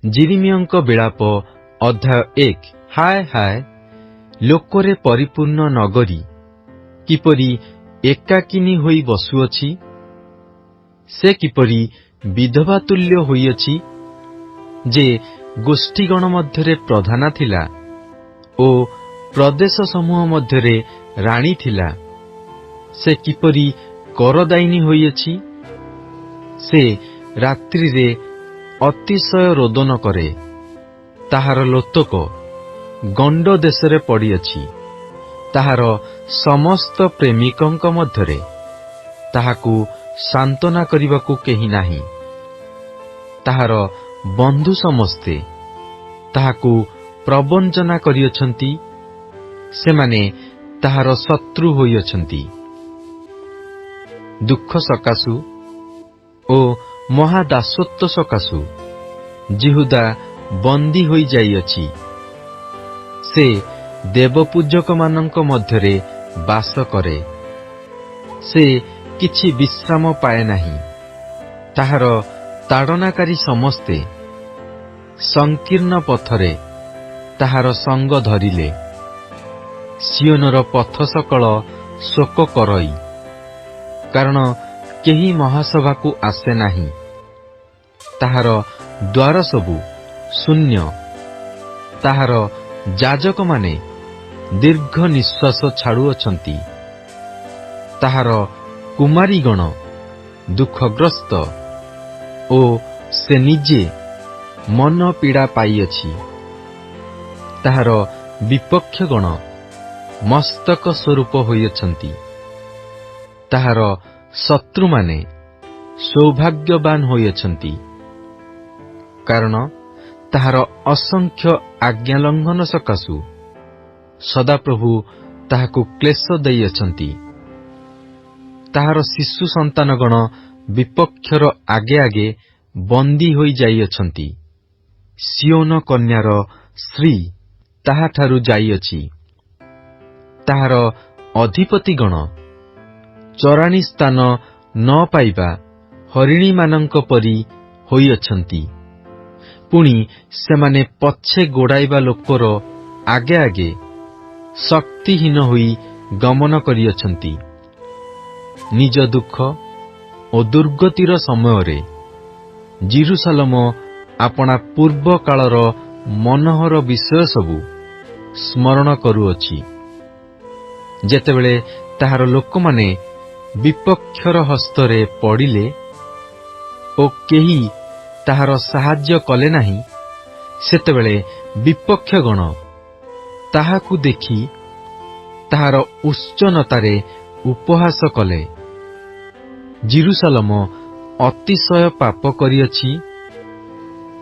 ଯିରିମିୟଙ୍କ ବିଳାପ ଅଧ୍ୟାୟ 1। ହାୟ ହାୟ, ଲୋକରେ ପରିପୂର୍ଣ୍ଣ ନଗରୀ କିପରି ଏକାକିନୀ ହୋଇ ବସୁଅଛି। ସେ କିପରି ବିଧବା ତୁଲ୍ୟ ହୋଇଅଛି, ଯେ ଗୋଷ୍ଠୀଗଣ ମଧ୍ୟରେ ପ୍ରଧାନ ଥିଲା ଓ ପ୍ରଦେଶ ସମୂହ ମଧ୍ୟରେ ରାଣୀ ଥିଲା। ସେ କିପରି କରଦାୟିନୀ ହୋଇଅଛି। ସେ ରାତ୍ରିରେ ଅତିଶୟ ରୋଦନ କରେ। ତାହାର ଲୋତକ ଗଣ୍ଡ ଦେଶରେ ପଡ଼ିଅଛି। ତାହାର ସମସ୍ତ ପ୍ରେମିକଙ୍କ ମଧ୍ୟରେ ତାହାକୁ ସାନ୍ତ୍ୱନା କରିବାକୁ କେହି ନାହିଁ। ତାହାର ବନ୍ଧୁ ସମସ୍ତେ ତାହାକୁ ପ୍ରବଞ୍ଚନା କରିଅଛନ୍ତି। ସେମାନେ ତାହାର ଶତ୍ରୁ ହୋଇଅଛନ୍ତି। ଦୁଃଖ ସକାଶୁ ଓ ମହାଦାସତ୍ୱ ସକାଶୁ ଯିହୁଦା ବନ୍ଦୀ ହୋଇଯାଇଅଛି। ସେ ଦେବପୂଜକମାନଙ୍କ ମଧ୍ୟରେ ବାସ କରେ। ସେ କିଛି ବିଶ୍ରାମ ପାଏ ନାହିଁ। ତାହାର ତାଡ଼ନାକାରୀ ସମସ୍ତେ ସଂକୀର୍ଣ୍ଣ ପଥରେ ତାହାର ସଙ୍ଗ ଧରିଲେ। ସିଓନର ପଥ ସକଳ ଶୋକ କରଇ, କାରଣ କେହି ମହାସଭାକୁ ଆସେ ନାହିଁ। ତାହାର ଦ୍ୱାର ସବୁ ଶୂନ୍ୟ। ତାହାର ଯାଜକମାନେ ଦୀର୍ଘ ନିଶ୍ୱାସ ଛାଡୁଅଛନ୍ତି। ତାହାର କୁମାରୀଗଣ ଦୁଃଖଗ୍ରସ୍ତ ଓ ସେ ନିଜେ ମନ ପୀଡ଼ା ପାଇଅଛି। ତାହାର ବିପକ୍ଷଗଣ ମସ୍ତକ ସ୍ୱରୂପ ହୋଇଅଛନ୍ତି। ତାହାର ଶତ୍ରୁମାନେ ସୌଭାଗ୍ୟବାନ ହୋଇଅଛନ୍ତି, କାରଣ ତାହାର ଅସଂଖ୍ୟ ଆଜ୍ଞାଲଙ୍ଘନ ସକାଶୁ ସଦାପ୍ରଭୁ ତାହାକୁ କ୍ଲେଶ ଦେଇଅଛନ୍ତି। ତାହାର ଶିଶୁ ସନ୍ତାନଗଣ ବିପକ୍ଷର ଆଗେ ଆଗେ ବନ୍ଦୀ ହୋଇଯାଇଅଛନ୍ତି। ସିଓନ କନ୍ୟାର ଶ୍ରୀ ତାହାଠାରୁ ଯାଇଅଛି। ତାହାର ଅଧିପତିଗଣ ଚରାଣୀ ସ୍ଥାନ ନ ପାଇବା ହରିଣୀମାନଙ୍କ ପରି ହୋଇଅଛନ୍ତି। ପୁଣି ସେମାନେ ପଛେ ଗୋଡ଼ାଇବା ଲୋକର ଆଗେ ଆଗେ ଶକ୍ତିହୀନ ହୋଇ ଗମନ କରିଅଛନ୍ତି। ନିଜ ଦୁଃଖ ଓ ଦୁର୍ଗତିର ସମୟରେ ଜିରୁସାଲମ ଆପଣା ପୂର୍ବ କାଳର ମନୋହର ବିଷୟ ସବୁ ସ୍ମରଣ କରୁଅଛି। ଯେତେବେଳେ ତାହାର ଲୋକମାନେ ବିପକ୍ଷର ହସ୍ତରେ ପଡ଼ିଲେ ଓ କେହି ତାହାର ସାହାଯ୍ୟ କଲେ ନାହିଁ, ସେତେବେଳେ ବିପକ୍ଷଗଣ ତାହାକୁ ଦେଖି ତାହାର ଉଚ୍ଚନତାରେ ଉପହାସ କଲେ। ଜିରୁସାଲମ ଅତିଶୟ ପାପ କରିଅଛି।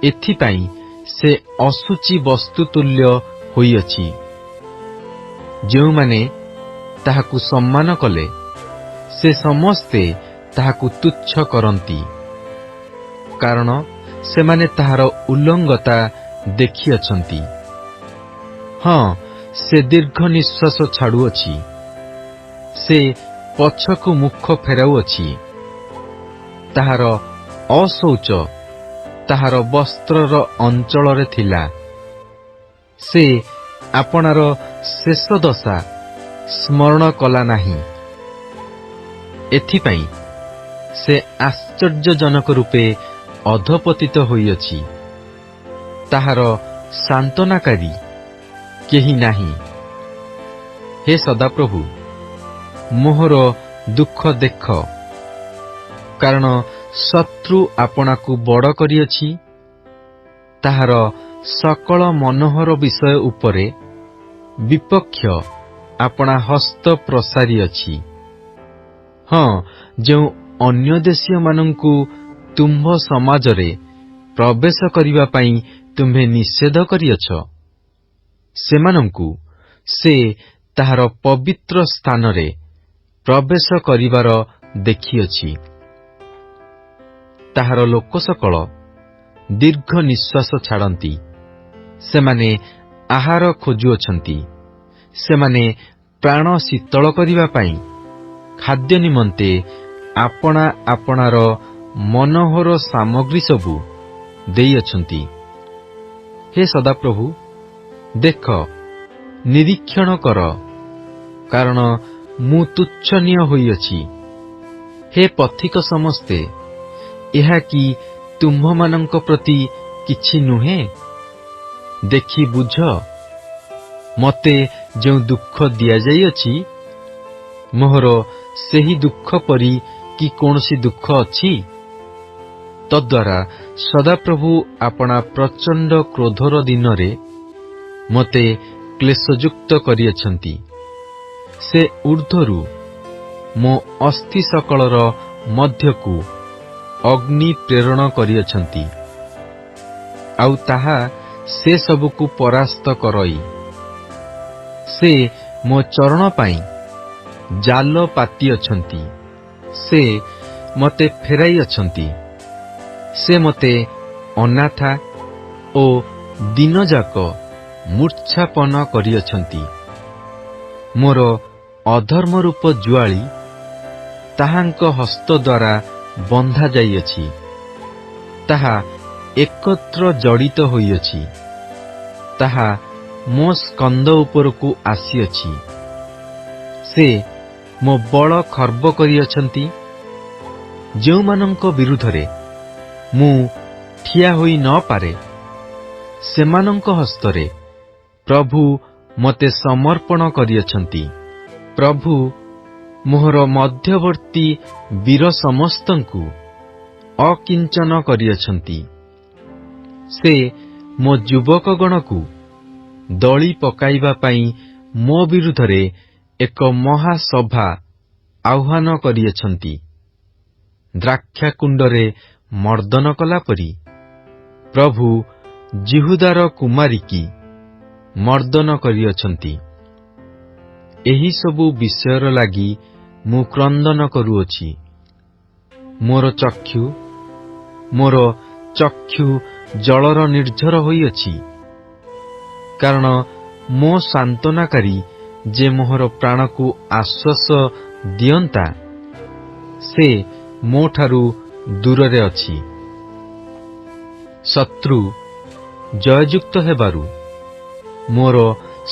ଏଥିପାଇଁ ସେ ଅଶୁଚି ବସ୍ତୁ ତୁଲ୍ୟ ହୋଇଅଛି। ଯେଉଁମାନେ ତାହାକୁ ସମ୍ମାନ କଲେ, ସେ ସମସ୍ତେ ତାହାକୁ ତୁଚ୍ଛ କରନ୍ତି, କାରଣ ସେମାନେ ତାହାର ଉଲ୍ଲଙ୍ଗତା ଦେଖିଅଛନ୍ତି। ହଁ, ସେ ଦୀର୍ଘ ନିଶ୍ୱାସ ଛାଡୁଅଛି। ସେ ପଛକୁ ମୁଖ ଫେରାଉଅଛି। ତାହାର ଅଶୌଚ ତାହାର ବସ୍ତ୍ରର ଅଞ୍ଚଳରେ ଥିଲା। ସେ ଆପଣାର ଶେଷ ଦଶା ସ୍ମରଣ କଲା ନାହିଁ। ଏଥିପାଇଁ ସେ ଆଶ୍ଚର୍ଯ୍ୟଜନକ ରୂପେ ଅଧପତିତ ହୋଇଅଛି। ତାହାର ସାନ୍ତ୍ୱନାକାରୀ କେହି ନାହିଁ। ହେ ସଦାପ୍ରଭୁ, ମୋହର ଦୁଃଖ ଦେଖ, କାରଣ ଶତ୍ରୁ ଆପଣାକୁ ବଡ଼ କରିଅଛି। ତାହାର ସକଳ ମନୋହର ବିଷୟ ଉପରେ ବିପକ୍ଷ ଆପଣା ହସ୍ତ ପ୍ରସାରିଅଛି। ହଁ, ଯେଉଁ ଅନ୍ୟ ଦେଶୀୟମାନଙ୍କୁ ତୁମ୍ଭ ସମାଜରେ ପ୍ରବେଶ କରିବା ପାଇଁ ତୁମ୍ଭେ ନିଷେଧ କରିଅଛ, ସେମାନଙ୍କୁ ସେ ତାହାର ପବିତ୍ର ସ୍ଥାନରେ ପ୍ରବେଶ କରିବାର ଦେଖିଅଛି। ତାହାର ଲୋକ ସକଳ ଦୀର୍ଘ ନିଶ୍ୱାସ ଛାଡ଼ନ୍ତି। ସେମାନେ ଆହାର ଖୋଜୁଅଛନ୍ତି। ସେମାନେ ପ୍ରାଣ ଶୀତଳ କରିବା ପାଇଁ ଖାଦ୍ୟ ନିମନ୍ତେ ଆପଣା ଆପଣାର ମନୋହର ସାମଗ୍ରୀ ସବୁ ଦେଇଅଛନ୍ତି। हे ସଦାପ୍ରଭୁ, ଦେଖ, ନିରୀକ୍ଷଣ କର, କାରଣ ମୁଁ ତୁଚ୍ଛନୀୟ ହୋଇଅଛି। ହେ ପଥିକ ସମସ୍ତେ, ଏହା କି ତୁମ୍ଭମାନଙ୍କ ପ୍ରତି କିଛି ନୁହେଁ? ଦେଖି ବୁଝ, ମୋତେ ଯେଉଁ ଦୁଃଖ ଦିଆଯାଇଅଛି, ମୋହର ସେହି ଦୁଃଖ ପରି କି କୌଣସି ଦୁଃଖ ଅଛି? ତଦ୍ୱାରା ସଦାପ୍ରଭୁ ଆପଣା ପ୍ରଚଣ୍ଡ କ୍ରୋଧର ଦିନରେ ମୋତେ କ୍ଲେଶଯୁକ୍ତ କରିଅଛନ୍ତି। ସେ ଊର୍ଦ୍ଧ୍ୱରୁ ମୋ ଅସ୍ଥି ସକଳର ମଧ୍ୟକୁ ଅଗ୍ନି ପ୍ରେରଣ କରିଅଛନ୍ତି, ଆଉ ତାହା ସେ ସବୁକୁ ପରାସ୍ତ କରଇ। ସେ ମୋ ଚରଣ ପାଇଁ ଜାଲ ପାତିଅଛନ୍ତି, ସେ ମୋତେ ଫେରାଇଅଛନ୍ତି। ସେ ମୋତେ ଅନାଥା ଓ ଦିନଯାକ ମୂର୍ଚ୍ଛାପନ କରିଅଛନ୍ତି। ମୋର ଅଧର୍ମ ରୂପ ଜୁଆଳି ତାହାଙ୍କ ହସ୍ତ ଦ୍ୱାରା ବନ୍ଧା ଯାଇଅଛି, ତାହା ଏକତ୍ର ଜଡ଼ିତ ହୋଇଅଛି, ତାହା ମୋ ସ୍କନ୍ଧ ଉପରକୁ ଆସିଅଛି। ସେ ମୋ ବଳ ଖର୍ବ କରିଅଛନ୍ତି। ଯେଉଁମାନଙ୍କ ବିରୁଦ୍ଧରେ ମୁଁ ଠିଆ ହୋଇ ନ ପାରେ, ସେମାନଙ୍କ ହସ୍ତରେ ପ୍ରଭୁ ମୋତେ ସମର୍ପଣ କରିଅଛନ୍ତି। ପ୍ରଭୁ ମୋହର ମଧ୍ୟବର୍ତ୍ତୀ ବୀର ସମସ୍ତଙ୍କୁ ଅକିଞ୍ଚନ କରିଅଛନ୍ତି। ସେ ମୋ ଯୁବକଗଣକୁ ଦଳି ପକାଇବା ପାଇଁ ମୋ ବିରୁଦ୍ଧରେ ଏକ ମହାସଭା ଆହ୍ୱାନ କରିଅଛନ୍ତି। ଦ୍ରାକ୍ଷାକୁଣ୍ଡରେ ମର୍ଦ୍ଦନ କଲା ପରି ପ୍ରଭୁ ଜିହୁଦାର କୁମାରୀକି ମର୍ଦ୍ଦନ କରିଅଛନ୍ତି। ଏହି ସବୁ ବିଷୟର ଲାଗି ମୁଁ କ୍ରନ୍ଦନ କରୁଅଛି। ମୋର ଚକ୍ଷୁ ଜଳର ନିର୍ଝର ହୋଇଅଛି, କାରଣ ମୋ ସାନ୍ତ୍ୱନାକାରୀ ଯେ ମୋହର ପ୍ରାଣକୁ ଆଶ୍ୱାସ ଦିଅନ୍ତା, ସେ ମୋଠାରୁ ଦୂରରେ ଅଛି। ଶତ୍ରୁ ଜୟଯୁକ୍ତ ହେବାରୁ ମୋର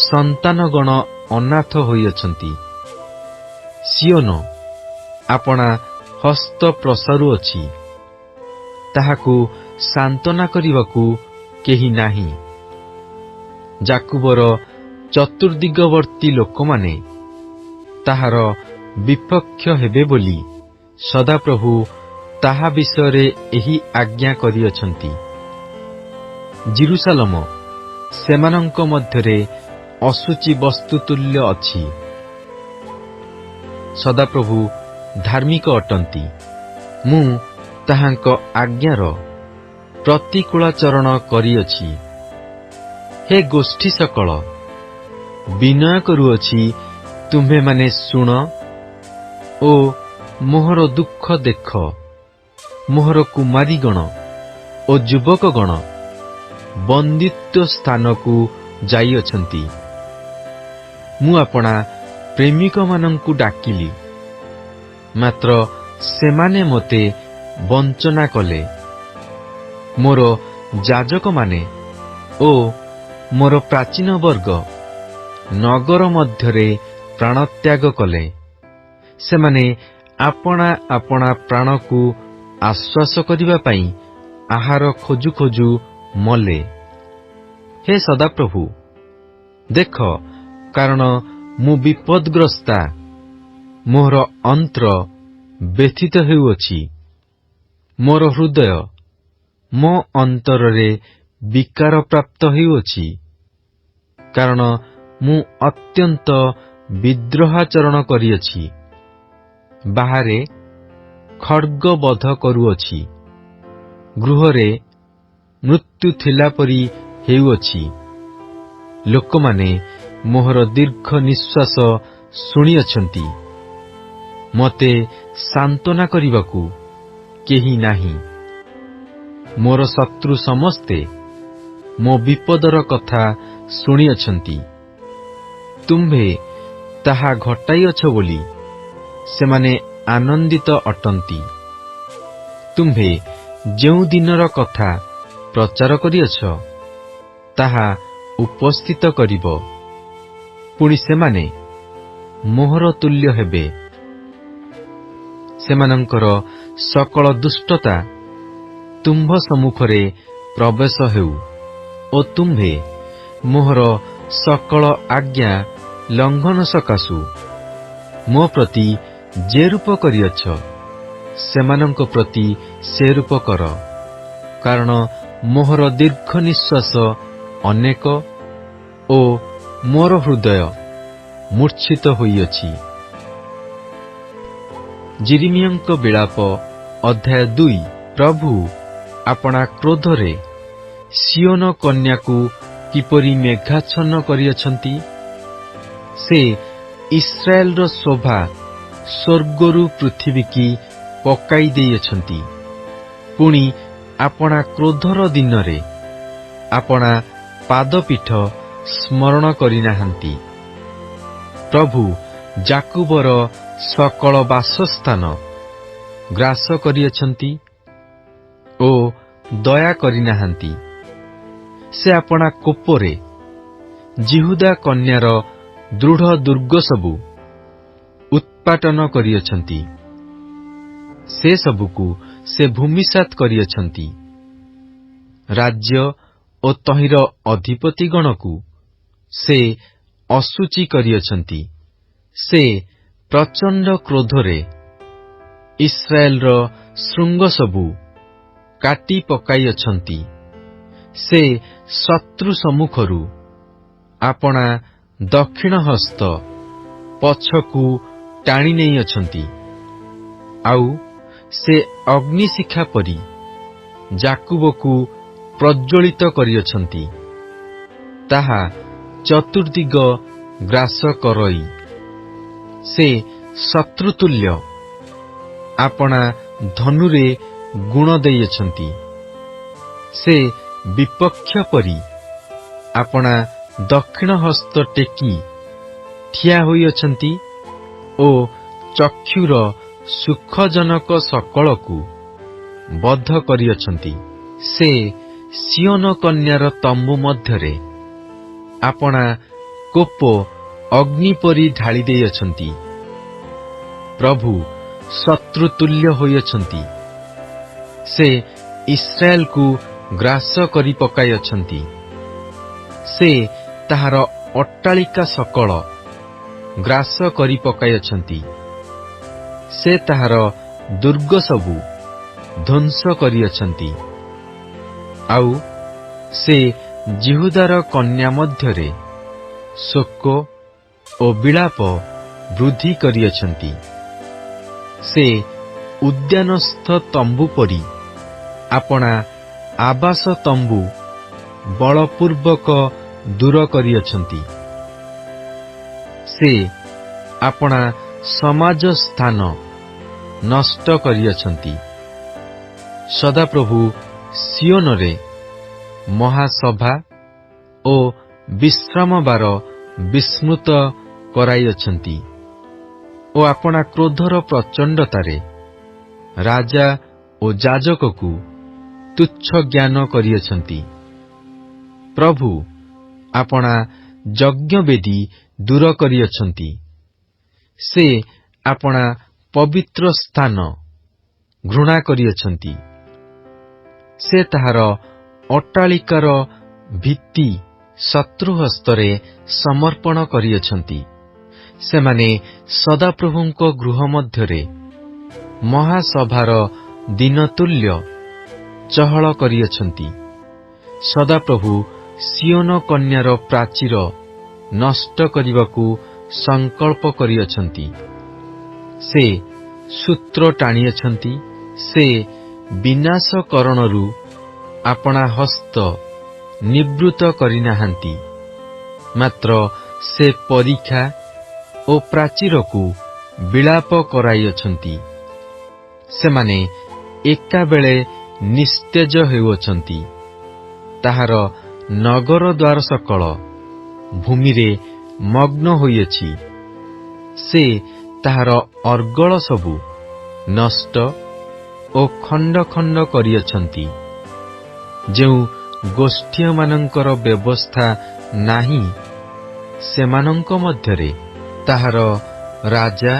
ସନ୍ତାନଗଣ ଅନାଥ ହୋଇଅଛନ୍ତି। ସିଓନ ଆପଣା ହସ୍ତ ପ୍ରସାରୁଅଛି, ତାହାକୁ ସାନ୍ତ୍ୱନା କରିବାକୁ କେହି ନାହିଁ। ଯାକୁବର ଚତୁର୍ଦିଗବର୍ତ୍ତୀ ଲୋକମାନେ ତାହାର ବିପକ୍ଷ ହେବେ ବୋଲି ସଦାପ୍ରଭୁ ତାହା ବିଷୟରେ ଏହି ଆଜ୍ଞା କରିଅଛନ୍ତି। ଜିରୁସାଲମ ସେମାନଙ୍କ ମଧ୍ୟରେ ଅଶୁଚି ବସ୍ତୁ ତୁଲ୍ୟ ଅଛି। ସଦାପ୍ରଭୁ ଧାର୍ମିକ ଅଟନ୍ତି। ମୁଁ ତାହାଙ୍କ ଆଜ୍ଞାର ପ୍ରତିକୂଳାଚରଣ କରିଅଛି। ହେ ଗୋଷ୍ଠୀ ସକଳ, ବିନୟ କରୁଅଛି, ତୁମ୍ଭେମାନେ ଶୁଣ ଓ ମୋହର ଦୁଃଖ ଦେଖ। ମୋହର କୁମାରୀଗଣ ଓ ଯୁବକଗଣ ବନ୍ଦିତ୍ୱ ସ୍ଥାନକୁ ଯାଇଅଛନ୍ତି। ମୁଁ ଆପଣା ପ୍ରେମିକମାନଙ୍କୁ ଡାକିଲି, ମାତ୍ର ସେମାନେ ମୋତେ ବଞ୍ଚନା କଲେ। ମୋର ଯାଜକମାନେ ଓ ମୋର ପ୍ରାଚୀନ ବର୍ଗ ନଗର ମଧ୍ୟରେ ପ୍ରାଣତ୍ୟାଗ କଲେ। ସେମାନେ ଆପଣା ଆପଣା ପ୍ରାଣକୁ ଆଶ୍ୱାସ କରିବା ପାଇଁ ଆହାର ଖୋଜୁ ଖୋଜୁ ମଲେ। ହେ ସଦାପ୍ରଭୁ, ଦେଖ, କାରଣ ମୁଁ ବିପଦଗ୍ରସ୍ତା, ମୋହର ଅନ୍ତ୍ର ବ୍ୟଥିତ ହେଉଅଛି। ମୋର ହୃଦୟ ମୋ ଅନ୍ତରରେ ବିକାର ପ୍ରାପ୍ତ ହେଉଅଛି, କାରଣ ମୁଁ ଅତ୍ୟନ୍ତ ବିଦ୍ରୋହାଚରଣ କରିଅଛି। ବାହାରେ ଖଡ୍ଗବଧ କରୁଅଛି, ଗୃହରେ ମୃତ୍ୟୁ ଥିଲା ପରି ହେଉଅଛି। ଲୋକମାନେ ମୋହର ଦୀର୍ଘ ନିଶ୍ୱାସ ଶୁଣିଅଛନ୍ତି। ମୋତେ ସାନ୍ତ୍ୱନା କରିବାକୁ କେହି ନାହିଁ। ମୋର ଶତ୍ରୁ ସମସ୍ତେ ମୋ ବିପଦର କଥା ଶୁଣିଅଛନ୍ତି। ତୁମ୍ଭେ ତାହା ଘଟାଇଅଛ ବୋଲି ସେମାନେ ଆନନ୍ଦିତ ଅଟନ୍ତି। ତୁମ୍ଭେ ଯେଉଁ ଦିନର କଥା ପ୍ରଚାର କରିଅଛ, ତାହା ଉପସ୍ଥିତ କରିବ। ପୁଣି ସେମାନେ ମୋହର ତୁଲ୍ୟ ହେବେ। ସେମାନଙ୍କର ସକଳ ଦୁଷ୍ଟତା ତୁମ୍ଭ ସମ୍ମୁଖରେ ପ୍ରବେଶ ହେଉ ଓ ତୁମ୍ଭେ ମୋହର ସକଳ ଆଜ୍ଞା ଲଙ୍ଘନ ସକାଶୁ ମୋ ପ୍ରତି ଯେ ରୂପ କରିଅଛ ସେମାନଙ୍କ ପ୍ରତି ସେ ରୂପ କର। କାରଣ ମୋହର ଦୀର୍ଘ ନିଶ୍ୱାସ ଅନେକ ଓ ମୋର ହୃଦୟ ମୂର୍ଚ୍ଛିତ ହୋଇଅଛି। ଯିରିମିୟଙ୍କ ବିଳାପ ଅଧ୍ୟାୟ 2। ପ୍ରଭୁ ଆପଣା କ୍ରୋଧରେ ସିଓନ କନ୍ୟାକୁ କିପରି ମେଘାଚ୍ଛନ୍ନ କରିଅଛନ୍ତି। ସେ ଇସ୍ରାଏଲର ଶୋଭା ସ୍ୱର୍ଗରୁ ପୃଥିବୀକି ପକାଇ ଦେଇଅଛନ୍ତି। ପୁଣି ଆପଣା କ୍ରୋଧର ଦିନରେ ଆପଣା ପାଦପୀଠ ସ୍ମରଣ କରିନାହାନ୍ତି। ପ୍ରଭୁ ଯାକୁବର ସକଳ ବାସସ୍ଥାନ ଗ୍ରାସ କରିଅଛନ୍ତି ଓ ଦୟା କରିନାହାନ୍ତି। ସେ ଆପଣା କୋପରେ ଜିହୁଦା କନ୍ୟାର ଦୃଢ଼ ଦୁର୍ଗ ସବୁ ଉତ୍ପାଟନ କରିଅଛନ୍ତି। ସେ ସବୁକୁ ସେ ଭୂମିସାତ୍ କରିଅଛନ୍ତି। ରାଜ୍ୟ ଓ ତହିଁର ଅଧିପତିଗଣକୁ ସେ ଅଶୁଚି କରିଅଛନ୍ତି। ସେ ପ୍ରଚଣ୍ଡ କ୍ରୋଧରେ ଇସ୍ରାଏଲର ଶୃଙ୍ଗ ସବୁ କାଟି ପକାଇଅଛନ୍ତି। ସେ ଶତ୍ରୁ ସମ୍ମୁଖରୁ ଆପଣା ଦକ୍ଷିଣ ହସ୍ତ ପଛକୁ ଟାଣି ନେଇଅଛନ୍ତି। ଆଉ ସେ ଅଗ୍ନିଶିଖା ପରି ଯାକୁବକୁ ପ୍ରଜ୍ୱଳିତ କରିଅଛନ୍ତି। ତାହା ଚତୁର୍ଦିଗ ଗ୍ରାସ କରଇ। ସେ ଶତ୍ରୁତୁଲ୍ୟ ଆପଣା ଧନୁରେ ଗୁଣ ଦେଇଅଛନ୍ତି। ସେ ବିପକ୍ଷ ପରି ଆପଣା ଦକ୍ଷିଣ ହସ୍ତ ଟେକି ଠିଆ ହୋଇଅଛନ୍ତି ଓ ଚକ୍ଷୁର ସୁଖଜନକ ସକଳକୁ ବଦ୍ଧ କରିଅଛନ୍ତି। ସେ ସିଓନ କନ୍ୟାର ତମ୍ବୁ ମଧ୍ୟରେ ଆପଣା କୋପ ଅଗ୍ନି ପରି ଢାଳି ଦେଇଅଛନ୍ତି। ପ୍ରଭୁ ଶତ୍ରୁତୁଲ୍ୟ ହୋଇଅଛନ୍ତି। ସେ ଇସ୍ରାଏଲକୁ ଗ୍ରାସ କରି ପକାଇଅଛନ୍ତି। ସେ ତାହାର ଅଟ୍ଟାଳିକା ସକଳ ଗ୍ରାସ କରି ପକାଇଅଛନ୍ତି। ସେ ତାହାର ଦୁର୍ଗ ସବୁ ଧ୍ୱଂସ କରିଅଛନ୍ତି। ଆଉ ସେ ଜିହୁଦାର କନ୍ୟା ମଧ୍ୟରେ ଶୋକ ଓ ବିଳାପ ବୃଦ୍ଧି କରିଅଛନ୍ତି। ସେ ଉଦ୍ୟାନସ୍ଥ ତମ୍ବୁ ପରି ଆପଣା ଆବାସ ତମ୍ବୁ ବଳପୂର୍ବକ ଦୂର କରିଅଛନ୍ତି। ସେ ଆପଣା ସମାଜ ସ୍ଥାନ ନଷ୍ଟ କରିଅଛନ୍ତି। ସଦାପ୍ରଭୁ ସିଓନରେ ମହାସଭା ଓ ବିଶ୍ରାମବାର ବିସ୍ମୃତ କରାଇଅଛନ୍ତି ଓ ଆପଣା କ୍ରୋଧର ପ୍ରଚଣ୍ଡତାରେ ରାଜା ଓ ଯାଜକକୁ ତୁଚ୍ଛ ଜ୍ଞାନ କରିଅଛନ୍ତି। ପ୍ରଭୁ ଆପଣା ଯଜ୍ଞବେଦୀ ଦୂର କରିଅଛନ୍ତି। ସେ ଆପଣା ପବିତ୍ର ସ୍ଥାନ ଘୃଣା କରିଅଛନ୍ତି। ସେ ତାହାର ଅଟ୍ଟାଳିକାର ଭିତ୍ତି ଶତ୍ରୁ ହସ୍ତରେ ସମର୍ପଣ କରିଅଛନ୍ତି। ସେମାନେ ସଦାପ୍ରଭୁଙ୍କ ଗୃହ ମଧ୍ୟରେ ମହାସଭାର ଦିନତୁଲ୍ୟ ଚହଳ କରିଅଛନ୍ତି। ସଦାପ୍ରଭୁ ସିଓନ କନ୍ୟାର ପ୍ରାଚୀର ନଷ୍ଟ କରିବାକୁ ସଂକଳ୍ପ କରିଅଛନ୍ତି। ସେ ସୂତ୍ର ଟାଣିଅଛନ୍ତି। ସେ ବିନାଶକରଣରୁ ଆପଣା ହସ୍ତ ନିବୃତ୍ତ କରିନାହାନ୍ତି। ମାତ୍ର ସେ ପରୀକ୍ଷା ଓ ପ୍ରାଚୀରକୁ ବିଳାପ କରାଇଅଛନ୍ତି। ସେମାନେ ଏକାବେଳେ ନିସ୍ତେଜ ହେଉଅଛନ୍ତି। ତାହାର ନଗର ଦ୍ୱାର ସକଳ ଭୂମିରେ ମଗ୍ନ ହୋଇଅଛି। ସେ ତାହାର ଅର୍ଗଳ ସବୁ ନଷ୍ଟ ଓ ଖଣ୍ଡ ଖଣ୍ଡ କରିଅଛନ୍ତି। ଯେଉଁ ଗୋଷ୍ଠୀମାନଙ୍କର ବ୍ୟବସ୍ଥା ନାହିଁ, ସେମାନଙ୍କ ମଧ୍ୟରେ ତାହାର ରାଜା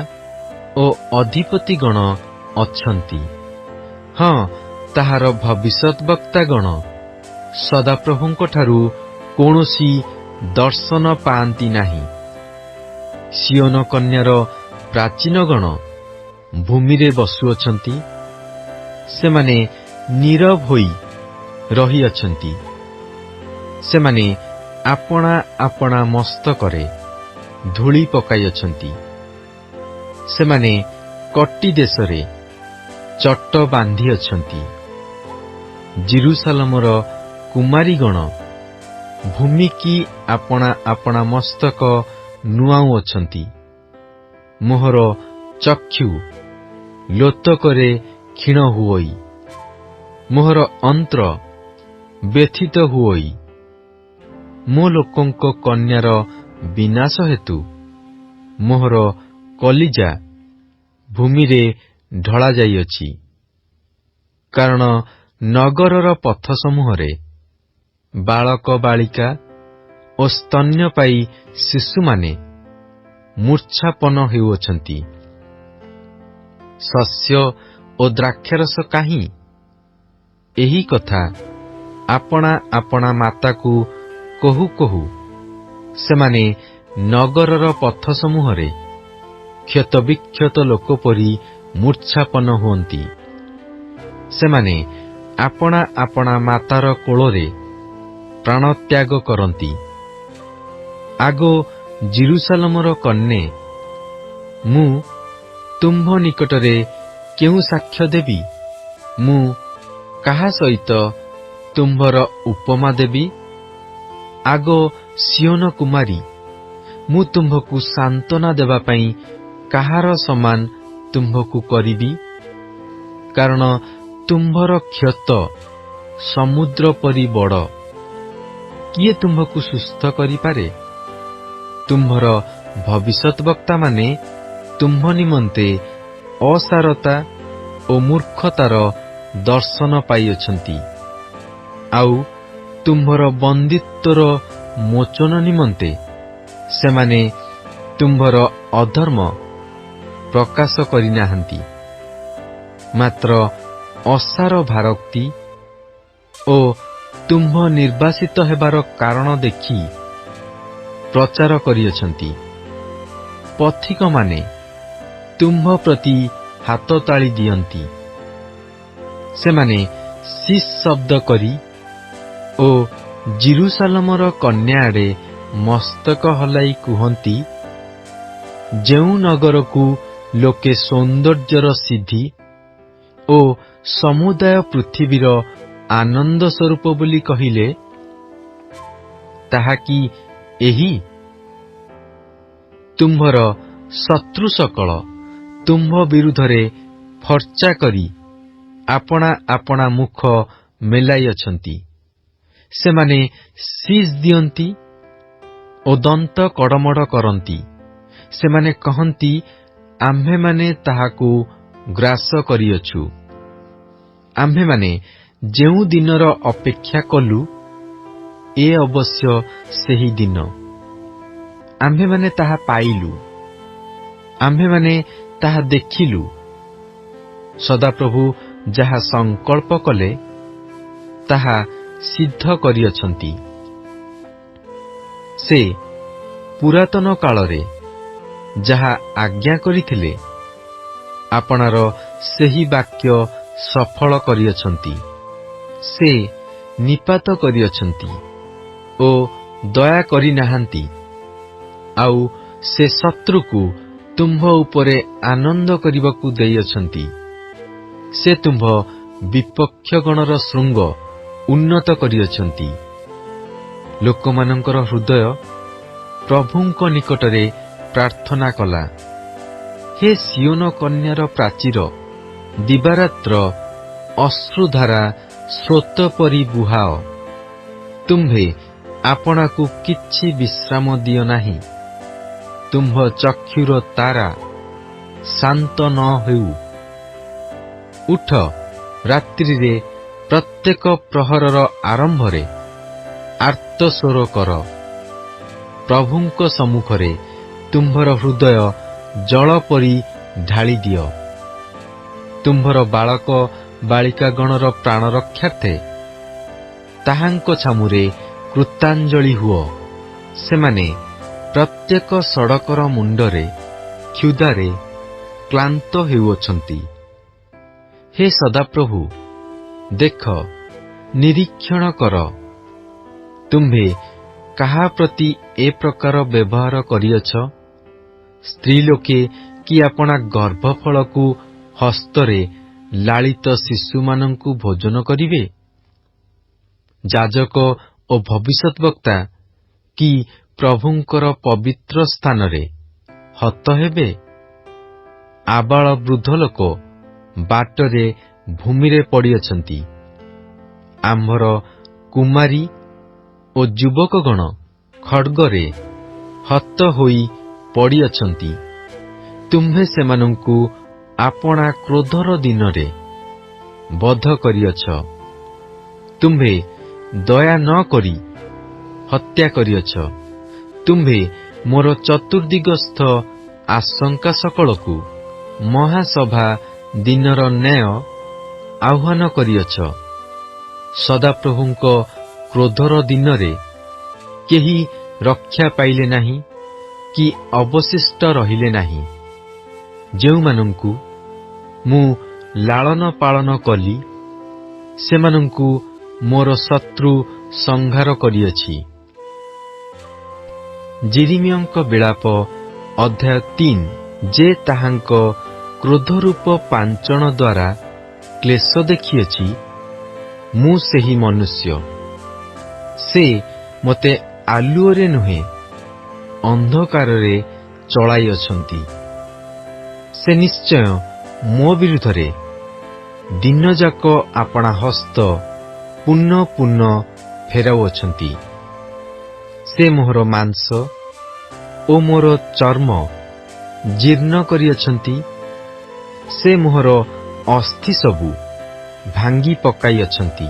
ଓ ଅଧିପତିଗଣ ଅଛନ୍ତି। ହଁ, ତାହାର ଭବିଷ୍ୟତବକ୍ତାଗଣ ସଦାପ୍ରଭୁଙ୍କଠାରୁ କୌଣସି ଦର୍ଶନ ପାଆନ୍ତି ନାହିଁ। ସିଓନ କନ୍ୟାର ପ୍ରାଚୀନଗଣ ଭୂମିରେ ବସୁଅଛନ୍ତି, ସେମାନେ ନୀରବ ହୋଇ ରହିଅଛନ୍ତି। ସେମାନେ ଆପଣା ଆପଣା ମସ୍ତକରେ ଧୂଳି ପକାଇଅଛନ୍ତି। ସେମାନେ କଟି ଦେଶରେ ଚଟ ବାନ୍ଧିଅଛନ୍ତି। ଜେରୁସାଲେମର କୁମାରୀଗଣ ଭୂମିକି ଆପଣା ଆପଣା ମସ୍ତକ ନୁଆଉଅଛନ୍ତି। ମୋହର ଚକ୍ଷୁ ଲୋତକରେ କ୍ଷୀଣ ହୁଅଇ, ମୋହର ଅନ୍ତ୍ର ବ୍ୟଥିତ ହୁଅଇ, ମୋ ଲୋକଙ୍କ କନ୍ୟାର ବିନାଶ ହେତୁ ମୋହର କଲିଜା ଭୂମିରେ ଢଳା ଯାଇଅଛି। କାରଣ ନଗରର ପଥସମୂହରେ ବାଳକ ବାଳିକା ଓ ସ୍ତନ୍ୟପାୟୀ ଶିଶୁମାନେ ମୂର୍ଚ୍ଛାପନ୍ନ ହେଉଅଛନ୍ତି। ଶସ୍ୟ ଓ ଦ୍ରାକ୍ଷାରସ କାହିଁ? ଏହି କଥା ଆପଣା ଆପଣା ମାତାକୁ କହୁ କହୁ ସେମାନେ ନଗରର ପଥସମୂହରେ କ୍ଷତବିକ୍ଷତ ଲୋକ ପରି ମୂର୍ଚ୍ଛାପନ୍ନ ହୁଅନ୍ତି। ସେମାନେ ଆପଣା ଆପଣା ମାତାର କୋଳରେ ପ୍ରାଣତ୍ୟାଗ କରନ୍ତି। ଆଗ ଜେରୁସାଲେମର କନ୍ୟା, ମୁଁ ତୁମ୍ଭ ନିକଟରେ କେଉଁ ସାକ୍ଷ୍ୟ ଦେବି? ମୁଁ କାହା ସହିତ ତୁମ୍ଭର ଉପମା ଦେବି? ଆଗ ସିଓନ କୁମାରୀ, ମୁଁ ତୁମ୍ଭକୁ ସାନ୍ତ୍ୱନା ଦେବା ପାଇଁ କାହାର ସମାନ ତୁମ୍ଭକୁ କରିବି? କାରଣ ତୁମ୍ଭର କ୍ଷତ ସମୁଦ୍ର ପରି ବଡ଼, କିଏ ତୁମ୍ଭକୁ ସୁସ୍ଥ କରିପାରେ? ତୁମ୍ଭର ଭବିଷ୍ୟତବକ୍ତାମାନେ ତୁମ୍ଭ ନିମନ୍ତେ ଅସାରତା ଓ ମୂର୍ଖତାର ଦର୍ଶନ ପାଇଅଛନ୍ତି। ଆଉ ତୁମ୍ଭର ବନ୍ଦିତ୍ୱର ମୋଚନ ନିମନ୍ତେ ସେମାନେ ତୁମ୍ଭର ଅଧର୍ମ ପ୍ରକାଶ କରିନାହାନ୍ତି। ମାତ୍ର ଅସାର ଭାରକ୍ତି ଓ ତୁମ୍ଭ ନିର୍ବାସିତ ହେବାର କାରଣ ଦେଖି ପ୍ରଚାର କରିଅଛନ୍ତି। ପଥିକମାନେ ତୁମ୍ଭ ପ୍ରତି ହାତତାଳି ଦିଅନ୍ତି। ସେମାନେ ଶିସ୍ ଶବ୍ଦ କରି ଓ ଜେରୁସାଲେମର କନ୍ୟା ଆଡ଼େ ମସ୍ତକ ହଲାଇ କୁହନ୍ତି, ଯେଉଁ ନଗରକୁ ଲୋକେ ସୌନ୍ଦର୍ଯ୍ୟର ସିଦ୍ଧି ଓ ସମୁଦାୟ ପୃଥିବୀର ଆନନ୍ଦ ସ୍ୱରୂପ ବୋଲି କହିଲେ, ତାହା କି ଏହି? ତୁମ୍ଭର ଶତ୍ରୁ ସକଳ ତୁମ୍ଭ ବିରୁଦ୍ଧରେ ଫର୍ଚ୍ଚା କରି ଆପଣା ଆପଣା ମୁଖ ମେଲାଇଅଛନ୍ତି। ସେମାନେ ଶିସ୍ ଦିଅନ୍ତି ଓ ଦନ୍ତ କଡ଼ମଡ଼ କରନ୍ତି। ସେମାନେ କହନ୍ତି, ଆମ୍ଭେମାନେ ତାହାକୁ ଗ୍ରାସ କରିଅଛୁ। ଆମ୍ଭେମାନେ ଯେଉଁ ଦିନର ଅପେକ୍ଷା କଲୁ, ଏ ଅବଶ୍ୟ ସେହି ଦିନ। ଆମ୍ଭେମାନେ ତାହା ପାଇଲୁ, ଆମ୍ଭେମାନେ ତାହା ଦେଖିଲୁ। ସଦାପ୍ରଭୁ ଯାହା ସଂକଳ୍ପ କଲେ, ତାହା ସିଦ୍ଧ କରିଅଛନ୍ତି। ସେ ପୁରାତନ କାଳରେ ଯାହା ଆଜ୍ଞା କରିଥିଲେ, ଆପଣାର ସେହି ବାକ୍ୟ ସଫଳ କରିଅଛନ୍ତି। ସେ ନିପାତ କରିଅଛନ୍ତି ଓ ଦୟା କରିନାହାନ୍ତି। ଆଉ ସେ ଶତ୍ରୁକୁ ତୁମ୍ଭ ଉପରେ ଆନନ୍ଦ କରିବାକୁ ଦେଇଅଛନ୍ତି। ସେ ତୁମ୍ଭ ବିପକ୍ଷଗଣର ଶୃଙ୍ଗ ଉନ୍ନତ କରିଅଛନ୍ତି। ଲୋକମାନଙ୍କର ହୃଦୟ ପ୍ରଭୁଙ୍କ ନିକଟରେ ପ୍ରାର୍ଥନା କଲା, ହେ ସିଓନ କନ୍ୟାର ପ୍ରାଚୀର, ଦିବାରାତ୍ର ଅଶ୍ରୁଧାରା ସ୍ରୋତ ପରି ବୁହାଅ। ତୁମ୍ଭେ ଆପଣାକୁ କିଛି ବିଶ୍ରାମ ଦିଅ ନାହିଁ। ତୁମ୍ଭ ଚକ୍ଷୁର ତାରା ଶାନ୍ତ ନ ହେଉ। ଉଠ, ରାତ୍ରିରେ ପ୍ରତ୍ୟେକ ପ୍ରହରର ଆରମ୍ଭରେ ଆର୍ତ୍ତସ୍ୱର କର। ପ୍ରଭୁଙ୍କ ସମ୍ମୁଖରେ ତୁମ୍ଭର ହୃଦୟ ଜଳ ପରି ଢାଳି ଦିଅ। ତୁମ୍ଭର ବାଳକ ବାଳିକାଗଣର ପ୍ରାଣ ରକ୍ଷାର୍ଥେ ତାହାଙ୍କ ଛାମୁରେ କୃତାଞ୍ଜଳି ହୁଅ। ସେମାନେ ପ୍ରତ୍ୟେକ ସଡ଼କର ମୁଣ୍ଡରେ କ୍ଷୁଧାରେ କ୍ଳାନ୍ତ ହେଉଅଛନ୍ତି। ହେ ସଦାପ୍ରଭୁ, ଦେଖ, ନିରୀକ୍ଷଣ କର। ତୁମ୍ଭେ କାହା ପ୍ରତି ଏ ପ୍ରକାର ବ୍ୟବହାର କରିଅଛ? ସ୍ତ୍ରୀଲୋକେ କି ଆପଣା ଗର୍ଭଫଳକୁ ହସ୍ତରେ ଲାଳିତ ଶିଶୁମାନଙ୍କୁ ଭୋଜନ କରିବେ? ଯାଜକ ଓ ଭବିଷ୍ୟଦ୍ବକ୍ତା କି ପ୍ରଭୁଙ୍କର ପବିତ୍ର ସ୍ଥାନରେ ହତ ହେବେ? ଆବାଳ ବୃଦ୍ଧ ଲୋକ ବାଟରେ ଭୂମିରେ ପଡ଼ିଅଛନ୍ତି। ଆମ୍ଭର କୁମାରୀ ଓ ଯୁବକଗଣ ଖଡ୍ଗରେ ହତ ହୋଇ ପଡ଼ିଅଛନ୍ତି। ତୁମ୍ଭେ ସେମାନଙ୍କୁ ଆପଣା କ୍ରୋଧର ଦିନରେ ବଧ କରିଅଛ। ତୁମ୍ଭେ ଦୟା ନ କରି ହତ୍ୟା କରିଅଛ। ତୁମ୍ଭେ ମୋର ଚତୁର୍ଦିଗସ୍ଥ ଆଶଙ୍କା ସକଳକୁ ମହାସଭା ଦିନର ନ୍ୟାୟ ଆହ୍ୱାନ କରିଅଛ। ସଦାପ୍ରଭୁଙ୍କ କ୍ରୋଧର ଦିନରେ କେହି ରକ୍ଷା ପାଇଲେ ନାହିଁ କି ଅବଶିଷ୍ଟ ରହିଲେ ନାହିଁ। ଯେଉଁମାନଙ୍କୁ ମୁଁ ଲାଳନ ପାଳନ କଲି, ସେମାନଙ୍କୁ ମୋର ଶତ୍ରୁ ସଂହାର କରିଅଛି। ଯିରିମିୟଙ୍କ ବିଳାପ ଅଧ୍ୟାୟ 3। ଯେ ତାହାଙ୍କ କ୍ରୋଧରୂପ ପାଞ୍ଚଣ ଦ୍ୱାରା କ୍ଲେଶ ଦେଖିଅଛି, ମୁଁ ସେହି ମନୁଷ୍ୟ। ସେ ମୋତେ ଆଲୁଅରେ ନୁହେଁ, ଅନ୍ଧକାରରେ ଚଳାଇଅଛନ୍ତି। ସେ ନିଶ୍ଚୟ ମୋ ବିରୁଦ୍ଧରେ ଦିନଯାକ ଆପଣା ହସ୍ତ ପୁନଃ ପୁନଃ ଫେରାଉଅଛନ୍ତି। ସେ ମୋହର ମାଂସ ଓ ମୋର ଚର୍ମ ଜୀର୍ଣ୍ଣ କରିଅଛନ୍ତି। ସେ ମୋହର ଅସ୍ଥି ସବୁ ଭାଙ୍ଗି ପକାଇଅଛନ୍ତି।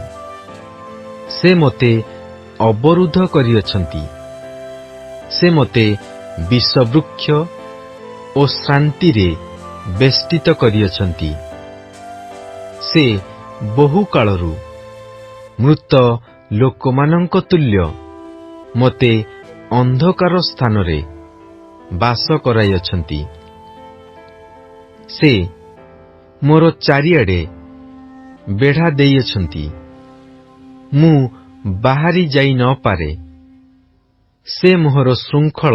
ସେ ମୋତେ ଅବରୁଦ୍ଧ କରିଅଛନ୍ତି। ସେ ମୋତେ ବିଷବୃକ୍ଷ ଓ ଶାନ୍ତିରେ ବେଷ୍ଟିତ କରିଅଛନ୍ତି। ସେ ବହୁ କାଳରୁ ମୃତ ଲୋକମାନଙ୍କ ତୁଲ୍ୟ ମୋତେ ଅନ୍ଧକାର ସ୍ଥାନରେ ବାସ କରାଇଅଛନ୍ତି। ସେ ମୋର ଚାରିଆଡ଼େ ବେଢ଼ା ଦେଇଅଛନ୍ତି, ମୁଁ ବାହାରି ଯାଇ ନ ପାରେ। ସେ ମୋହର ଶୃଙ୍ଖଳ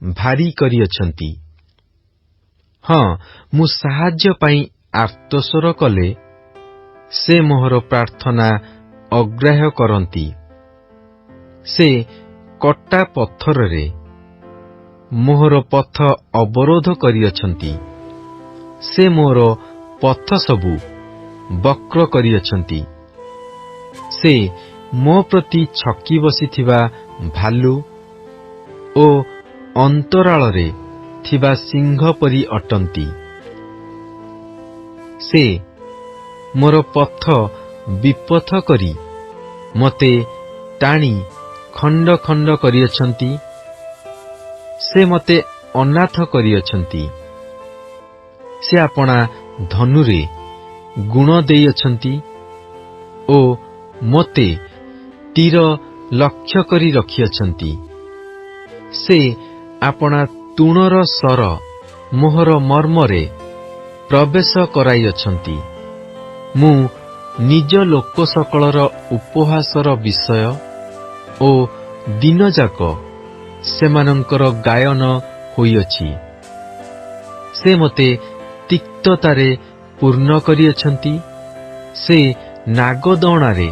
ଭାରୀ କରିଅଛନ୍ତି। ହଁ, ମୁଁ ସାହାଯ୍ୟ ପାଇଁ ଆର୍ତ୍ତସ୍ୱର କଲେ ସେ ମୋହର ପ୍ରାର୍ଥନା ଅଗ୍ରାହ୍ୟ କରନ୍ତି। ସେ କଟା ପଥରରେ ମୋହର ପଥ ଅବରୋଧ କରିଅଛନ୍ତି। ସେ ମୋର ପଥ ସବୁ ବକ୍ର କରିଅଛନ୍ତି। ସେ ମୋ ପ୍ରତି ଛକି ବସିଥିବା ଭାଲୁ ଓ ଅନ୍ତରାଳରେ ଥିବା ସିଂହ ପରି ଅଟନ୍ତି। ସେ ମୋର ପଥ ବିପଥ କରି ମୋତେ ଟାଣି ଖଣ୍ଡ ଖଣ୍ଡ କରିଅଛନ୍ତି। ସେ ମୋତେ ଅନାଥ କରିଅଛନ୍ତି। ସେ ଆପଣା ଧନୁରେ ଗୁଣ ଦେଇଅଛନ୍ତି ଓ ମୋତେ ତୀର ଲକ୍ଷ୍ୟ କରି ରଖିଅଛନ୍ତି। ସେ ଆପଣା ତୁଣର ସର ମୋହର ମର୍ମରେ ପ୍ରବେଶ କରାଇଅଛନ୍ତି। ମୁଁ ନିଜ ଲୋକ ସକଳର ଉପହାସର ବିଷୟ ଓ ଦିନଯାକ ସେମାନଙ୍କର ଗାୟନ ହୋଇଅଛି। ସେ ମୋତେ ତିକ୍ତତାରେ ପୂର୍ଣ୍ଣ କରିଅଛନ୍ତି। ସେ ନାଗଦଣାରେ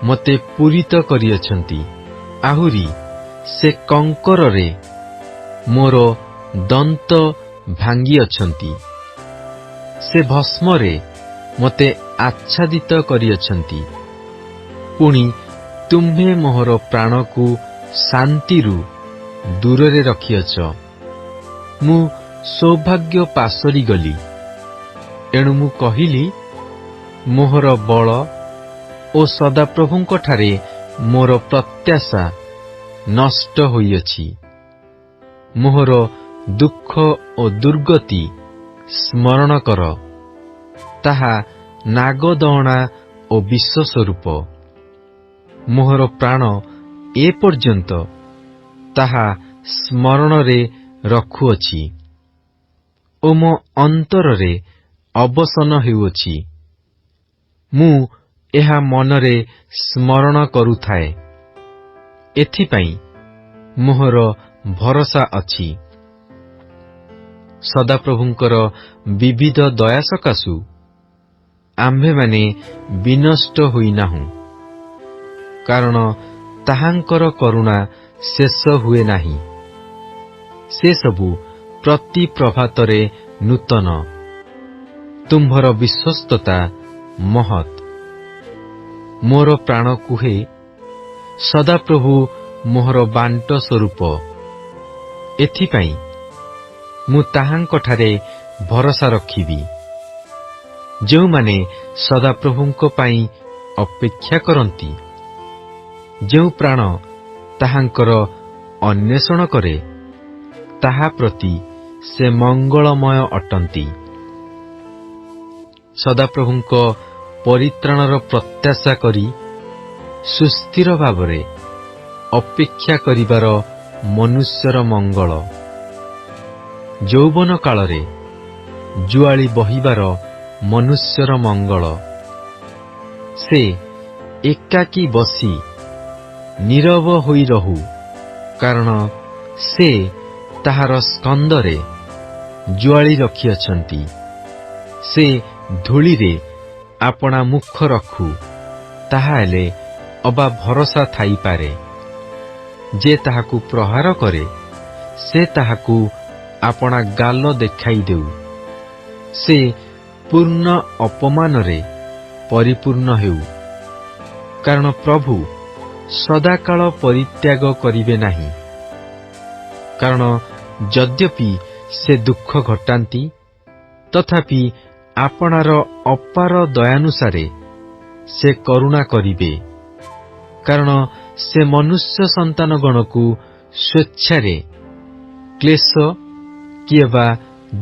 ମୋତେ ପୂରିତ କରିଅଛନ୍ତି। ଆହୁରି ସେ କଙ୍କରରେ ମୋର ଦନ୍ତ ଭାଙ୍ଗିଅଛନ୍ତି। ସେ ଭସ୍ମରେ ମୋତେ ଆଚ୍ଛାଦିତ କରିଅଛନ୍ତି। ପୁଣି ତୁମ୍ଭେ ମୋହର ପ୍ରାଣକୁ ଶାନ୍ତିରୁ ଦୂରରେ ରଖିଅଛ। ମୁଁ ସୌଭାଗ୍ୟ ପାଶୋରି ଗଲି। ଏଣୁ ମୁଁ କହିଲି, ମୋହର ବଳ ଓ ସଦାପ୍ରଭୁଙ୍କଠାରେ मोर प्रत्याशा नष्ट होइअछि। मोहर दुख ओ दुर्गति स्मरण कर, ताहा नागदअणा ओ विश्वस्वरूप। मोहर प्राण ए पर्यंत ताहा स्मरणरे रखुअछि ओ मो अंतରରେ अवसन हेउअछि। मु एहा मनरे स्मरण करुथाए, एथिपाई मोहर भरोसा अछि। सदाप्रभुंकर विविध दया सकाशु आम्भेमाने विनष्ट होइनाहु, कारण ताहांकर करुणा शेष हुए नाही। से सबु प्रति प्रभातरे नूतन, तुम्भर विश्वस्तता महत्। मोर प्राण कुहे, सदाप्रभु मोहर बांट स्वरूप। एथिपाई मु ताहांकठारे भरोसा रखिबि। जेउमाने सदाप्रभुंको पाई अपेक्षा करंती, जेउ प्राण ताहांकर अन्वेषण करे, ताहा प्रति से मंगलमय अटंती। सदाप्रभुंको परित्राणर प्रत्याशा करी सुस्थिर भावरे अपेक्षा करिबार मनुष्यर मंगल। यौवन कालरे जुआली बहिबार मनुष्यर मंगल। से एकाकी बसी नीरव होई रहु, कारण से ताहार स्कंदरे जुआली रखिअछंती। से धूलिरे आपणा मुख रखु, ताहा हेले अबा भरोसा थाई पारे। जे ताहाकु प्रहार करे, से ताहाकु आपणा गाल देखाई देउ। से पूर्ण अपमानरे परिपूर्ण हेउ, कारण प्रभु सदाकाल परित्याग करिवे नाही। कारण यद्यपि से दुख घटांती, तथापि आपणार अपार दयानुसारे से करुणा करिवे, कारण से मनुष्य संतानगणकु स्वेच्छारे क्लेश किएबा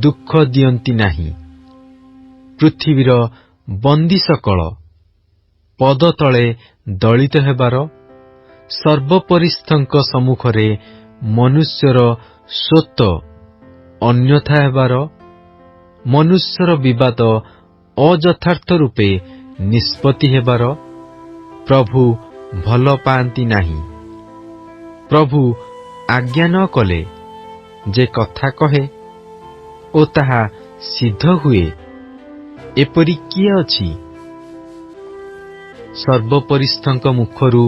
दुख दियंती नाही। पृथ्वीर बंदी सकल पद तले दलित हेबार, सर्वपरिस्थंक सम्मुखरे मनुष्यर स्वत अन्यथा हेबार, मनुष्यर विवाद अयथार्थ रूपे निष्पत्ति हेबार प्रभु भल पांती नाही। प्रभु आज्ञा न कले जे कथा कहे ओ ताहा सिद्ध हुए, एपरि किए अछि? सर्वपरिस्थंक मुखरू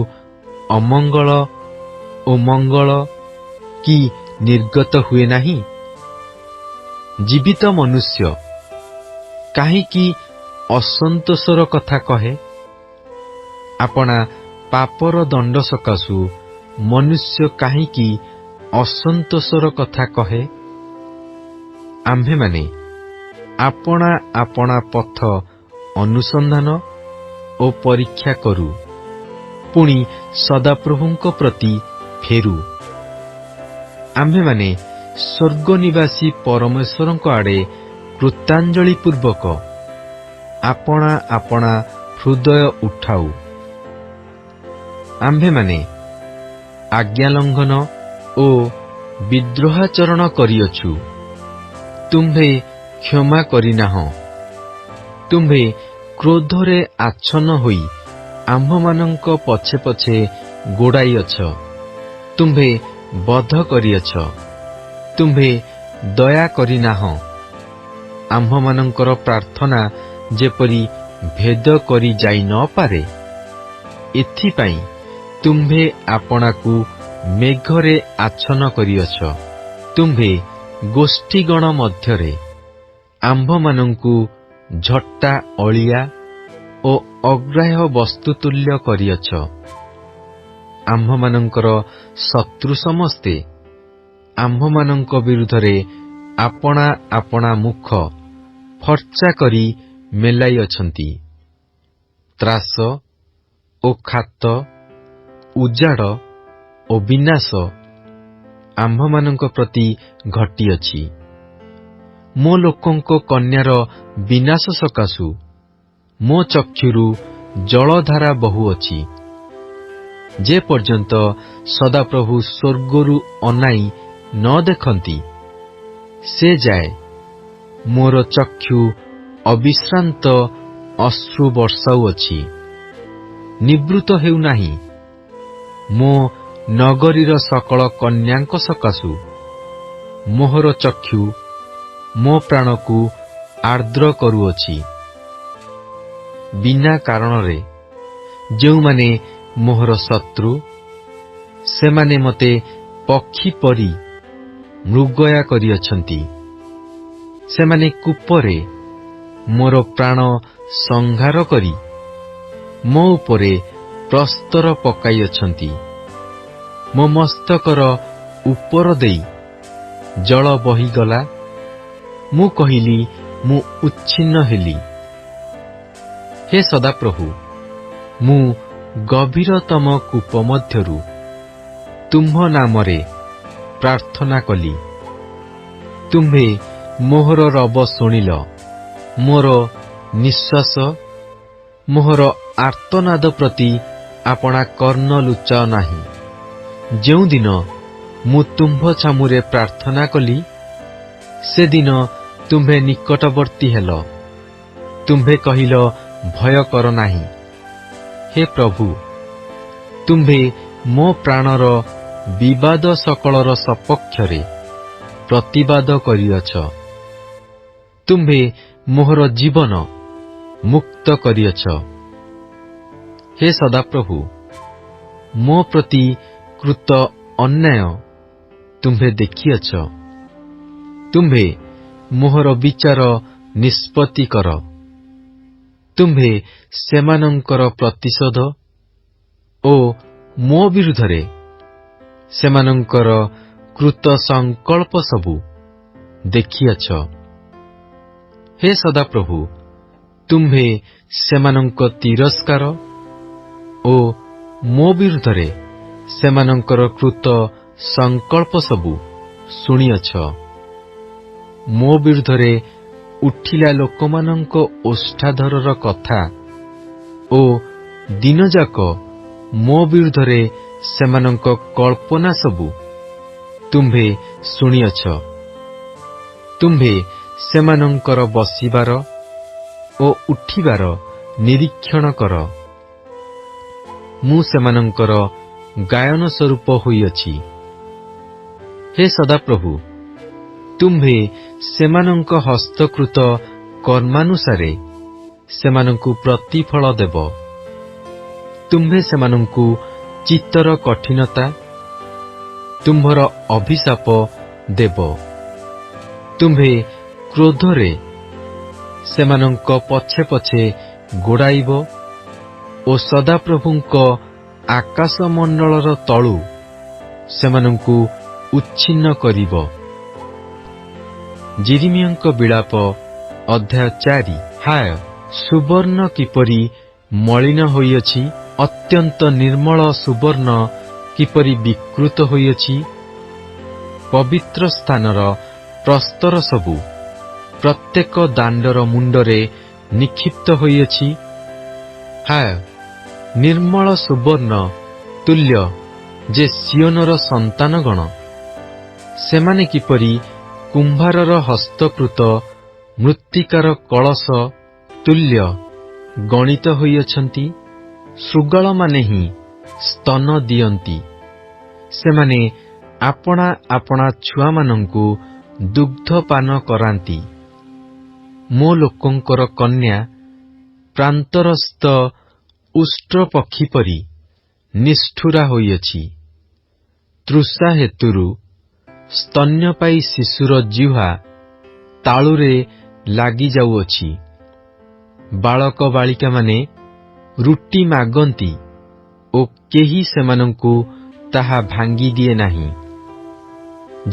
अमंगल ओ मंगल कि निर्गत हुए नाही? जीवित मनुष्य काहीकि असंतोषर कथा कहे? आपणा पापर दंड सकाशु मनुष्य काहीकि असंतोषर कथा कहे? आम्भे माने आपणा आपणा पथ अनुसंधान ओ परीक्षा करू, पुणी सदाप्रभुंको प्रति फेरू। आम्भे माने स्वर्गनिवासी परमेश्वरंको आड़े कृतांजलि पूर्वक आपणा आपणा हृदय उठाऊ। आम्भे माने आज्ञालंघन ओ विद्रोहाचरण करिअछु, तुम्भे क्षमा करिनाह। तुम्भे क्रोधरे आच्छन्न होई आम्भमानंक पछे पछे गोड़ाइअछ। तुम्भे बध करिअछ, तुम्भे दया करिनाह। आम्भमानंकर प्रार्थना जेपरि भेद करी जाई न पारे, एथिपाई तुम्भे आपणाकु मेघरे आच्छन्न करिअछ। तुम्भे गोष्ठीगण मध्यरे आम्भमानंकु झट्टा अलिया ओ अग्राह्य वस्तुतुल्य करिअछ। आम्भमानंकर शत्रु समस्ते आम्भमानंक विरुद्धरे आपणा आपणा मुख फर्चा करी मेलाई अछंती। त्रास ओ खात ଉଜାଡ଼ ଓ ବିନାଶ ଆମ୍ଭମାନଙ୍କ ପ୍ରତି ଘଟିଅଛି। ମୋ ଲୋକଙ୍କ କନ୍ୟାର ବିନାଶ ସକାଶୁ ମୋ ଚକ୍ଷୁରୁ ଜଳଧାରା ବହୁଅଛି। ଯେ ପର୍ଯ୍ୟନ୍ତ ସଦାପ୍ରଭୁ ସ୍ୱର୍ଗରୁ ଅନାଇ ନ ଦେଖନ୍ତି, ସେ ଯାଏ ମୋର ଚକ୍ଷୁ ଅବିଶ୍ରାନ୍ତ ଅଶ୍ରୁ ବର୍ଷାଉଅଛି, ନିବୃତ୍ତ ହେଉନାହିଁ। ମୋ ନଗରୀର ସକଳ କନ୍ୟାଙ୍କ ସକାଶୁ ମୋହର ଚକ୍ଷୁ ମୋ ପ୍ରାଣକୁ ଆର୍ଦ୍ର କରୁଅଛି। ବିନା କାରଣରେ ଯେଉଁମାନେ ମୋହର ଶତ୍ରୁ, ସେମାନେ ମୋତେ ପକ୍ଷୀ ପରି ମୃଗୟା କରିଅଛନ୍ତି। ସେମାନେ କୂପରେ ମୋର ପ୍ରାଣ ସଂହାର କରି ମୋ ଉପରେ ପ୍ରସ୍ତର ପକାଇଅଛନ୍ତି। ମୋ ମସ୍ତକର ଉପର ଦେଇ ଜଳ ବହିଗଲା। ମୁଁ କହିଲି, ମୁଁ ଉଚ୍ଛିନ୍ନ ହେଲି। ହେ ସଦାପ୍ରଭୁ, ମୁଁ ଗଭୀରତମ କୂପ ମଧ୍ୟରୁ ତୁମ୍ଭ ନାମରେ ପ୍ରାର୍ଥନା କଲି। ତୁମ୍ଭେ ମୋହର ରବ ଶୁଣିଲ। ମୋର ନିଶ୍ୱାସ, ମୋହର ଆର୍ତ୍ତନାଦ ପ୍ରତି ଆପଣା କର୍ଣ୍ଣ ଲୁଚାଅ ନାହିଁ। ଯେଉଁଦିନ ମୁଁ ତୁମ୍ଭ ଛାମୁରେ ପ୍ରାର୍ଥନା କଲି, ସେଦିନ ତୁମ୍ଭେ ନିକଟବର୍ତ୍ତୀ ହେଲ। ତୁମ୍ଭେ କହିଲ, ଭୟ କର ନାହିଁ। ହେ ପ୍ରଭୁ, ତୁମ୍ଭେ ମୋ ପ୍ରାଣର ବିବାଦ ସକଳର ସପକ୍ଷରେ ପ୍ରତିବାଦ କରିଅଛ। ତୁମ୍ଭେ ମୋହର ଜୀବନ ମୁକ୍ତ କରିଅଛ। ହେ ସଦାପ୍ରଭୁ, ମୋ ପ୍ରତି କୃତ ଅନ୍ୟାୟ ତୁମ୍ଭେ ଦେଖିଅଛ। ତୁମ୍ଭେ ମୋହର ବିଚାର ନିଷ୍ପତ୍ତି କର। ତୁମ୍ଭେ ସେମାନଙ୍କର ପ୍ରତିଶୋଧ ଓ ମୋ ବିରୁଦ୍ଧରେ ସେମାନଙ୍କର କୃତ ସଂକଳ୍ପ ସବୁ ଦେଖିଅଛ। ହେ ସଦାପ୍ରଭୁ, ତୁମ୍ଭେ ସେମାନଙ୍କ ତିରସ୍କାର ଓ ମୋ ବିରୁଦ୍ଧରେ ସେମାନଙ୍କର କୃତ ସଂକଳ୍ପ ସବୁ ଶୁଣିଅଛ। ମୋ ବିରୁଦ୍ଧରେ ଉଠିଲା ଲୋକମାନଙ୍କ ଓଷ୍ଠାଧରର କଥା ଓ ଦିନଯାକ ମୋ ବିରୁଦ୍ଧରେ ସେମାନଙ୍କ କଳ୍ପନା ସବୁ ତୁମ୍ଭେ ଶୁଣିଅଛ। ତୁମ୍ଭେ ସେମାନଙ୍କର ବସିବାର ଓ ଉଠିବାର ନିରୀକ୍ଷଣ କର। ମୁଁ ସେମାନଙ୍କର ଗାୟନ ସ୍ୱରୂପ ହୋଇଅଛି। ହେ ସଦାପ୍ରଭୁ, ତୁମ୍ଭେ ସେମାନଙ୍କ ହସ୍ତକୃତ କର୍ମାନୁସାରେ ସେମାନଙ୍କୁ ପ୍ରତିଫଳ ଦେବ। ତୁମ୍ଭେ ସେମାନଙ୍କୁ ଚିତ୍ତର କଠିନତା, ତୁମ୍ଭର ଅଭିଶାପ ଦେବ। ତୁମ୍ଭେ କ୍ରୋଧରେ ସେମାନଙ୍କ ପଛେ ପଛେ ଗୋଡ଼ାଇବ ଓ ସଦାପ୍ରଭୁଙ୍କ ଆକାଶମଣ୍ଡଳର ତଳୁ ସେମାନଙ୍କୁ ଉଚ୍ଛିନ୍ନ କରିବ। ଯିରିମିୟଙ୍କ ବିଳାପ ଅଧ୍ୟାୟ 4। ହାୟ, ସୁବର୍ଣ୍ଣ କିପରି ମଳିନ ହୋଇଅଛି, ଅତ୍ୟନ୍ତ ନିର୍ମଳ ସୁବର୍ଣ୍ଣ କିପରି ବିକୃତ ହୋଇଅଛି। ପବିତ୍ର ସ୍ଥାନର ପ୍ରସ୍ତର ସବୁ ପ୍ରତ୍ୟେକ ଦାଣ୍ଡର ମୁଣ୍ଡରେ ନିକ୍ଷିପ୍ତ ହୋଇଅଛି। ହାୟ, ନିର୍ମଳ ସୁବର୍ଣ୍ଣ ତୁଲ୍ୟ ଯେ ସିଓନର ସନ୍ତାନଗଣ, ସେମାନେ କିପରି କୁମ୍ଭାରର ହସ୍ତକୃତ ମୃତ୍ତିକାର କଳସ ତୁଲ୍ୟ ଗଣିତ ହୋଇଅଛନ୍ତି। ଶୃଗାଳମାନେ ହିଁ ସ୍ତନ ଦିଅନ୍ତି। ସେମାନେ ଆପଣା ଆପଣା ଛୁଆମାନଙ୍କୁ ଦୁଗ୍ଧପାନ କରାନ୍ତି। ମୋ ଲୋକଙ୍କର କନ୍ୟା ପ୍ରାନ୍ତରସ୍ଥ ଉଷ୍ଟ୍ରପକ୍ଷୀ ପରି ନିଷ୍ଠୁରା ହୋଇଅଛି। ତୃଷା ହେତୁରୁ ସ୍ତନ୍ୟପାୟୀ ଶିଶୁର ଜିହ୍ୱା ତାଳୁରେ ଲାଗିଯାଉଅଛି। ବାଳକ ବାଳିକାମାନେ ରୁଟି ମାଗନ୍ତି ଓ କେହି ସେମାନଙ୍କୁ ତାହା ଭାଙ୍ଗିଦିଏ ନାହିଁ।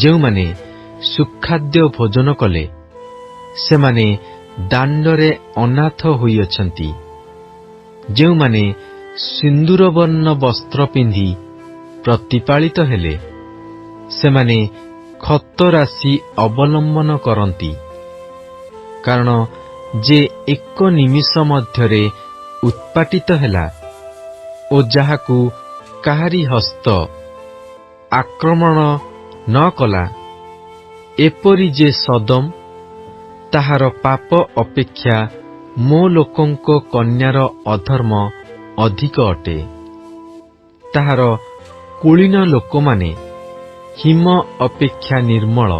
ଯେଉଁମାନେ ସୁଖାଦ୍ୟ ଭୋଜନ କଲେ, ସେମାନେ ଦାଣ୍ଡରେ ଅନାଥ ହୋଇଅଛନ୍ତି। ଯେଉଁମାନେ ସିନ୍ଦୂରବର୍ଣ୍ଣ ବସ୍ତ୍ର ପିନ୍ଧି ପ୍ରତିପାଳିତ ହେଲେ ସେମାନେ ଖତ ରାଶି ଅବଲମ୍ବନ କରନ୍ତି, କାରଣ ଯେ ଏକ ନିମିଷ ମଧ୍ୟରେ ଉତ୍ପାଟିତ ହେଲା ଓ ଯାହାକୁ କାହାରି ହସ୍ତ ଆକ୍ରମଣ ନ କଲା, ଏପରି ଯେ ସଦୋମ, ତାହାର ପାପ ଅପେକ୍ଷା ମୋ ଲୋକଙ୍କ କନ୍ୟାର ଅଧର୍ମ ଅଧିକ ଅଟେ। ତାହାର କୁଳୀନ ଲୋକମାନେ ହିମ ଅପେକ୍ଷା ନିର୍ମଳ,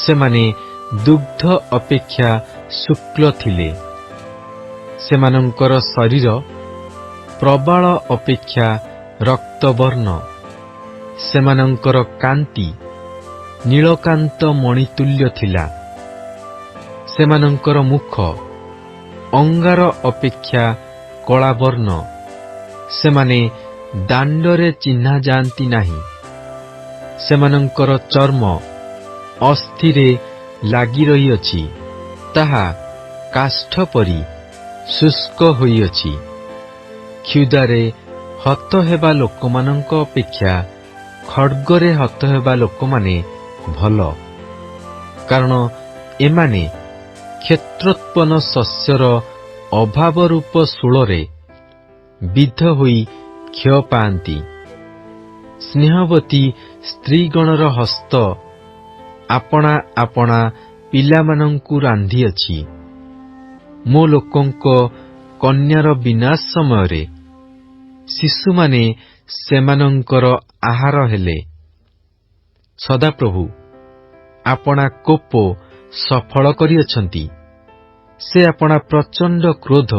ସେମାନେ ଦୁଗ୍ଧ ଅପେକ୍ଷା ଶୁକ୍ଳ ଥିଲେ। ସେମାନଙ୍କର ଶରୀର ପ୍ରବାଳ ଅପେକ୍ଷା ରକ୍ତବର୍ଣ୍ଣ, ସେମାନଙ୍କର କାନ୍ତି ନୀଳକାନ୍ତ ମଣିତୁଲ୍ୟ ଥିଲା। ସେମାନଙ୍କର ମୁଖ ଅଙ୍ଗାର ଅପେକ୍ଷା କଳାବର୍ଣ୍ଣ, ସେମାନେ ଦାଣ୍ଡରେ ଚିହ୍ନା ଯାଆନ୍ତି ନାହିଁ। ସେମାନଙ୍କର ଚର୍ମ ଅସ୍ଥିରେ ଲାଗି ରହିଅଛି, ତାହା କାଷ୍ଠ ପରି ଶୁଷ୍କ ହୋଇଅଛି। କ୍ଷୁଧାରେ ହତ ହେବା ଲୋକମାନଙ୍କ ଅପେକ୍ଷା ଖड्गରେ ହତ ହେବା ଲୋକମାନେ ଭଲ, କାରଣ ଏମାନେ କ୍ଷେତ୍ରୋତ୍ପନ୍ନ ଶସ୍ୟର ଅଭାବ ରୂପ ଶୂଳରେ ବିଦ୍ଧ ହୋଇ କ୍ଷୟ ପାଆନ୍ତି। ସ୍ନେହବତୀ ସ୍ତ୍ରୀଗଣର ହସ୍ତ ଆପଣା ଆପଣା ପିଲାମାନଙ୍କୁ ରାନ୍ଧିଅଛି। ମୋ ଲୋକଙ୍କ କନ୍ୟାର ବିନାଶ ସମୟରେ ଶିଶୁମାନେ ସେମାନଙ୍କର ଆହାର ହେଲେ। ସଦାପ୍ରଭୁ ଆପଣା କୋପ ସଫଳ କରିଅଛନ୍ତି, ସେ ଆପଣା ପ୍ରଚଣ୍ଡ କ୍ରୋଧ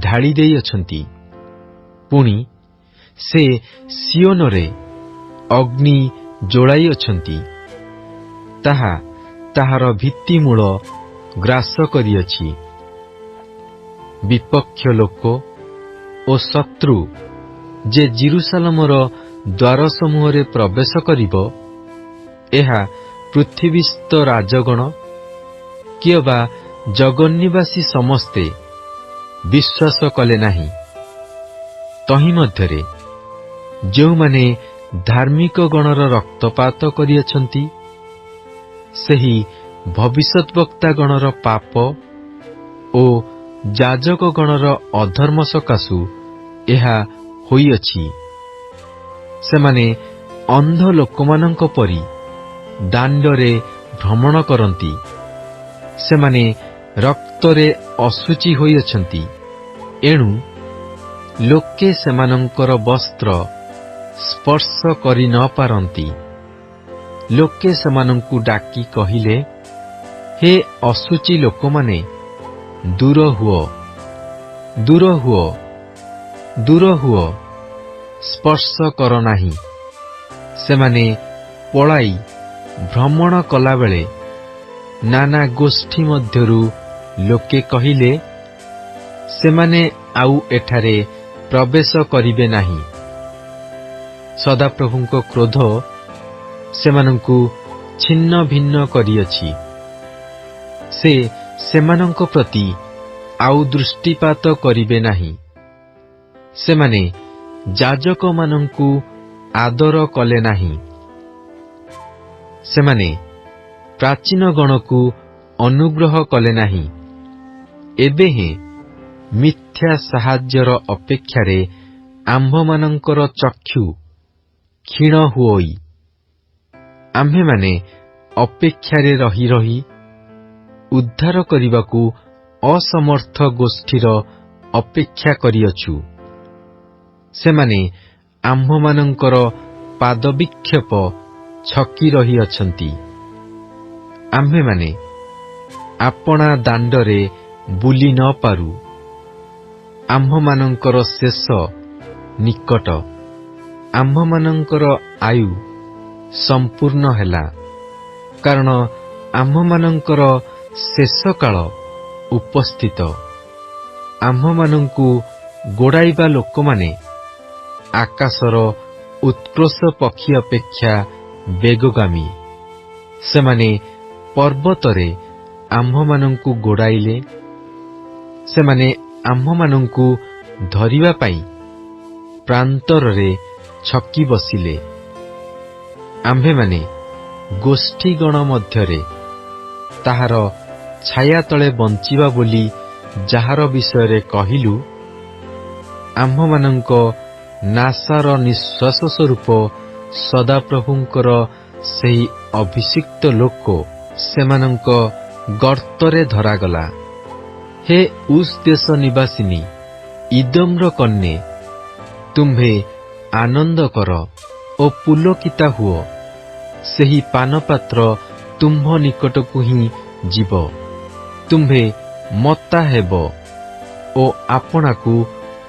ଢାଳି ଦେଇଅଛନ୍ତି। ପୁଣି ସେ ସିଓନରେ ଅଗ୍ନି ଜୋଳାଇଅଛନ୍ତି, ତାହା ତାହାର ଭିତ୍ତିମୂଳ ଗ୍ରାସ କରିଅଛି। ବିପକ୍ଷ ଲୋକ ଓ ଶତ୍ରୁ ଯେ ଜେରୁସାଲେମର ଦ୍ୱାରସମୂହରେ ପ୍ରବେଶ କରିବ, ଏହା ପୃଥିବୀସ୍ଥ ରାଜଗଣ କିଏବା ଜଗନ୍ନିବାସୀ ସମସ୍ତେ ବିଶ୍ୱାସ କଲେ ନାହିଁ। ତହିଁ ମଧ୍ୟରେ ଯେଉଁମାନେ ଧାର୍ମିକ ଗଣର ରକ୍ତପାତ କରିଅଛନ୍ତି, ସେହି ଭବିଷ୍ୟଦ୍ବକ୍ତାଗଣର ପାପ ଓ ଯାଜକଗଣର ଅଧର୍ମ ସକାଶୁ ଏହା ହୋଇଅଛି। ସେମାନେ ଅନ୍ଧ ଲୋକମାନଙ୍କ ପରି ଦାଣ୍ଡରେ ଭ୍ରମଣ କରନ୍ତି, ସେମାନେ ରକ୍ତରେ ଅଶୁଚି ହୋଇଅଛନ୍ତି। ଏଣୁ ଲୋକେ ସେମାନଙ୍କର ବସ୍ତ୍ର ସ୍ପର୍ଶ କରି ନ ପାରନ୍ତି। ଲୋକେ ସେମାନଙ୍କୁ ଡାକି କହିଲେ, ହେ ଅଶୁଚି ଲୋକମାନେ, ଦୂର ହୁଅ, ଦୂର ହୁଅ, ଦୂର ହୁଅ, ସ୍ପର୍ଶ କର ନାହିଁ। ସେମାନେ ପଳାଇ ଭ୍ରମଣ କଲାବେଳେ ନାନା ଗୋଷ୍ଠୀ ମଧ୍ୟରୁ ଲୋକେ କହିଲେ, ସେମାନେ ଆଉ ଏଠାରେ ପ୍ରବେଶ କରିବେ ନାହିଁ। ସଦାପ୍ରଭୁଙ୍କ କ୍ରୋଧ ସେମାନଙ୍କୁ ଛିନ୍ନ ଭିନ୍ନ କରିଅଛି। ସେ ସେମାନଙ୍କ ପ୍ରତି ଆଉ ଦୃଷ୍ଟିପାତ କରିବେ ନାହିଁ। ସେମାନେ ଯାଜକମାନଙ୍କୁ ଆଦର କଲେ ନାହିଁ। ସେମାନେ ପ୍ରାଚୀନ ଗଣକୁ ଅନୁଗ୍ରହ କଲେ ନାହିଁ। ଏବେ ହିଁ ମିଥ୍ୟା ସାହାଯ୍ୟର ଅପେକ୍ଷାରେ ଆମ୍ଭମାନଙ୍କର ଚକ୍ଷୁ କ୍ଷୀଣ ହୁଅଇ ଆମ୍ଭେମାନେ ଅପେକ୍ଷାରେ ରହି ରହି ଉଦ୍ଧାର କରିବାକୁ ଅସମର୍ଥ ଗୋଷ୍ଠୀର ଅପେକ୍ଷା କରିଅଛୁ। ସେମାନେ ଆମ୍ଭମାନଙ୍କର ପାଦବିକ୍ଷେପ ଛକି ରହିଅଛନ୍ତି। ଆମ୍ଭେମାନେ ଆପଣା ଦାଣ୍ଡରେ ବୁଲି ନ ପାରୁ। ଆମ୍ଭମାନଙ୍କର ଶେଷ ନିକଟ, ଆମ୍ଭମାନଙ୍କର ଆୟୁ ସମ୍ପୂର୍ଣ୍ଣ ହେଲା, କାରଣ ଆମ୍ଭମାନଙ୍କର ଶେଷ କାଳ ଉପସ୍ଥିତ। ଆମ୍ଭମାନଙ୍କୁ ଗୋଡ଼ାଇବା ଲୋକମାନେ ଆକାଶର ଉତ୍କର୍ଷ ପକ୍ଷୀ ଅପେକ୍ଷା ବେଗଗାମୀ। ସେମାନେ ପର୍ବତରେ ଆମ୍ଭମାନଙ୍କୁ ଗୋଡ଼ାଇଲେ, ସେମାନେ ଆମ୍ଭମାନଙ୍କୁ ଧରିବା ପାଇଁ ପ୍ରାନ୍ତରରେ ଛକି ବସିଲେ। ଆମ୍ଭେମାନେ ଗୋଷ୍ଠୀଗଣ ମଧ୍ୟରେ ତାହାର ଛାୟା ତଳେ ବଞ୍ଚିବା ବୋଲି ଯାହାର ବିଷୟରେ କହିଲୁ, ଆମ୍ଭମାନଙ୍କ ନାସାର ନିଶ୍ୱାସ ସ୍ୱରୂପ ସଦାପ୍ରଭୁଙ୍କର ସେହି ଅଭିଷିକ୍ତ ଲୋକ ସେମାନଙ୍କ ଗର୍ତ୍ତରେ ଧରାଗଲା। ହେ ଉସ୍ ଦେଶ ନିବାସିନୀ ଇଦୋମର କନ୍ୟା, ତୁମ୍ଭେ ଆନନ୍ଦ କର ଓ ପୁଲକିତା ହୁଅ। ସେହି ପାନପାତ୍ର ତୁମ୍ଭ ନିକଟକୁ ହିଁ ଯିବ। ତୁମ୍ଭେ ମତ୍ତା ହେବ ଓ ଆପଣାକୁ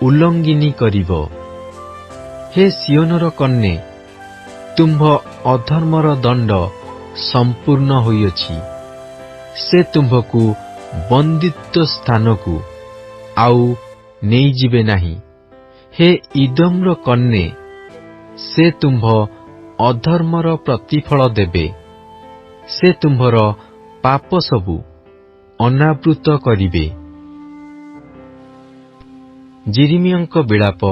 ଉଲ୍ଲଙ୍ଗିନୀ କରିବ। ହେ ସିଓନର କନ୍ୟା, ତୁମ୍ଭ ଅଧର୍ମର ଦଣ୍ଡ ସମ୍ପୂର୍ଣ୍ଣ ହୋଇଅଛି। ସେ ତୁମ୍ଭକୁ ବନ୍ଦିତ୍ୱ ସ୍ଥାନକୁ ଆଉ ନେଇଯିବେ ନାହିଁ। ହେ ଇଦୋମର କନ୍ୟା, ସେ ତୁମ୍ଭ ଅଧର୍ମର ପ୍ରତିଫଳ ଦେବେ। ସେ ତୁମ୍ଭର ପାପ ସବୁ ଅନାବୃତ କରିବେ। ଯିରିମିୟଙ୍କ ବିଳାପ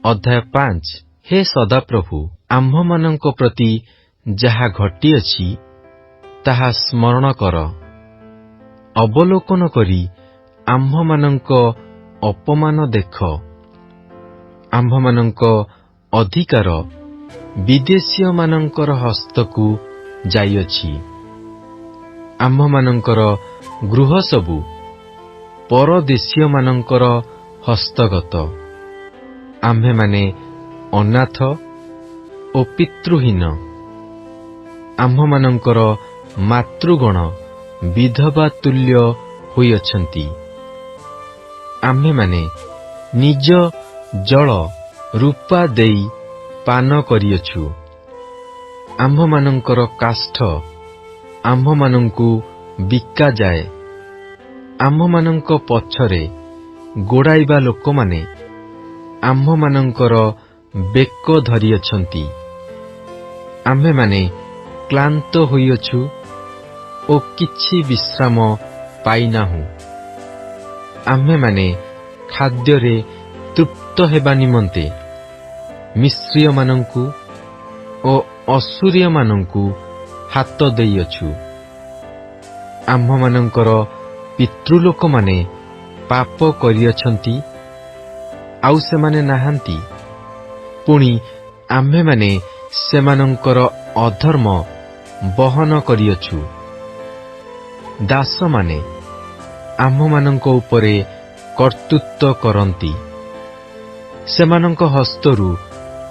ଅଧ୍ୟାୟ 5। ହେ ସଦାପ୍ରଭୁ, ଆମ୍ଭମାନଙ୍କ ପ୍ରତି ଯାହା ଘଟିଅଛି ତାହା ସ୍ମରଣ କର। ଅବଲୋକନ କରି ଆମ୍ଭମାନଙ୍କ ଅପମାନ ଦେଖ। ଆମ୍ଭମାନଙ୍କ ଅଧିକାର ବିଦେଶୀୟମାନଙ୍କର ହସ୍ତକୁ ଯାଇଅଛି। ଆମ୍ଭମାନଙ୍କର ଗୃହ ସବୁ ପରଦେଶୀୟମାନଙ୍କର ହସ୍ତଗତ। ଆମ୍ଭେମାନେ ଅନାଥ ଓ ପିତୃହୀନ। ଆମ୍ଭମାନଙ୍କର ମାତୃଗଣ ବିଧବା ତୁଲ୍ୟ ହୋଇଅଛନ୍ତି। ଆମ୍ଭେମାନେ ନିଜ ଜଳ ରୂପା ଦେଇ ପାନ କରିଅଛୁ। ଆମ୍ଭମାନଙ୍କର କାଷ୍ଠ ଆମ୍ଭମାନଙ୍କୁ ବିକାଯାଏ। ଆମ୍ଭମାନଙ୍କ ପଛରେ ଗୋଡ଼ାଇବା ଲୋକମାନେ ଆମ୍ଭମାନଙ୍କର ବେକ ଧରିଅଛନ୍ତି। ଆମ୍ଭେମାନେ କ୍ଳାନ୍ତ ହୋଇଅଛୁ ଓ କିଛି ବିଶ୍ରାମ ପାଇନାହୁଁ। ଆମ୍ଭେମାନେ ଖାଦ୍ୟରେ ତୃପ୍ତ ହେବା ନିମନ୍ତେ ମିଶ୍ରୀୟମାନଙ୍କୁ ଓ ଅସୁରୀୟମାନଙ୍କୁ ହାତ ଦେଇଅଛୁ। ଆମ୍ଭମାନଙ୍କର ପିତୃଲୋକମାନେ ପାପ କରିଅଛନ୍ତି, ଆଉ ସେମାନେ ନାହାନ୍ତି। ପୁଣି ଆମ୍ଭେମାନେ ସେମାନଙ୍କର ଅଧର୍ମ ବହନ କରିଅଛୁ। ଦାସମାନେ ଆମ୍ଭମାନଙ୍କ ଉପରେ କର୍ତ୍ତୃତ୍ୱ କରନ୍ତି। ସେମାନଙ୍କ ହସ୍ତରୁ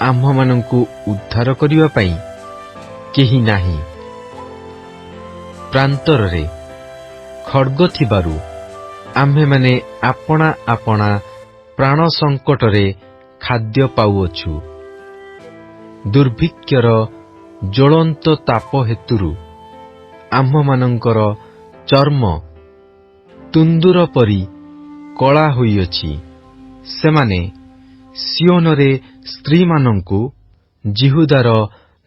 ଆମ୍ଭମାନଙ୍କୁ ଉଦ୍ଧାର କରିବା ପାଇଁ କେହି ନାହିଁ। ପ୍ରାନ୍ତରରେ ଖड्ग ଥିବାରୁ ଆମ୍ଭେମାନେ ଆପଣା ଆପଣା ପ୍ରାଣ ସଙ୍କଟରେ ଖାଦ୍ୟ ପାଉଅଛୁ। ଦୁର୍ଭିକ୍ଷର ଜ୍ୱଳନ୍ତ ତାପ ହେତୁରୁ ଆମ୍ଭମାନଙ୍କର ଚର୍ମ ତୁନ୍ଦୁର ପରି କଳା ହୋଇଅଛି। ସେମାନେ ସିଓନରେ ସ୍ତ୍ରୀମାନଙ୍କୁ, ଜିହୁଦାର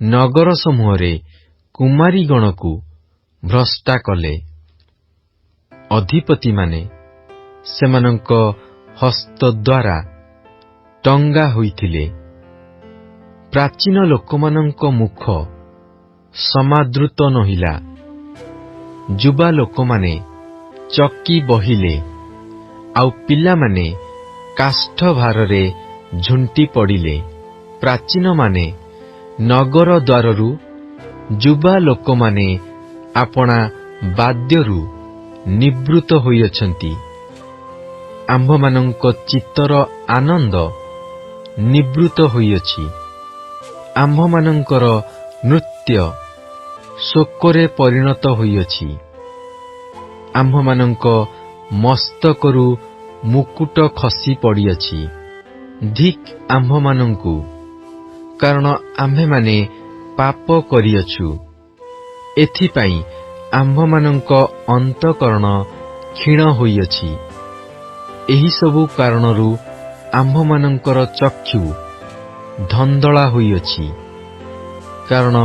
ନଗର ସମୂହରେ କୁମାରୀଗଣକୁ ଭ୍ରଷ୍ଟା କଲେ। ଅଧିପତିମାନେ ସେମାନଙ୍କ ହସ୍ତଦ୍ୱାରା ଟଙ୍ଗା ହୋଇଥିଲେ। ପ୍ରାଚୀନ ଲୋକମାନଙ୍କ ମୁଖ ସମାଦୃତ ନୋହିଲା। ଯୁବା ଲୋକମାନେ ଚକି ବହିଲେ, ଆଉ ପିଲାମାନେ କାଷ୍ଠ ଭାରରେ ଝୁଣ୍ଟି ପଡ଼ିଲେ। ପ୍ରାଚୀନମାନେ ନଗର ଦ୍ୱାରରୁ, ଯୁବା ଲୋକମାନେ ଆପଣା ବାଦ୍ୟରୁ ନିବୃତ ହୋଇଅଛନ୍ତି। ଆମ୍ଭମାନଙ୍କ ଚିତ୍ତର ଆନନ୍ଦ ନିବୃତ ହୋଇଅଛି। ଆମ୍ଭମାନଙ୍କର ନୃତ୍ୟ ଶୋକରେ ପରିଣତ ହୋଇଅଛି। ଆମ୍ଭମାନଙ୍କ ମସ୍ତକରୁ ମୁକୁଟ ଖସି ପଡ଼ିଅଛି। ଧିକ୍ ଆମ୍ଭମାନଙ୍କୁ, କାରଣ ଆମ୍ଭେମାନେ ପାପ କରିଅଛୁ। ଏଥିପାଇଁ ଆମ୍ଭମାନଙ୍କ ଅନ୍ତଃକରଣ କ୍ଷୀଣ ହୋଇଅଛି। ଏହିସବୁ କାରଣରୁ ଆମ୍ଭମାନଙ୍କର ଚକ୍ଷୁ ଧନ୍ଦଳା ହୋଇଅଛି। କାରଣ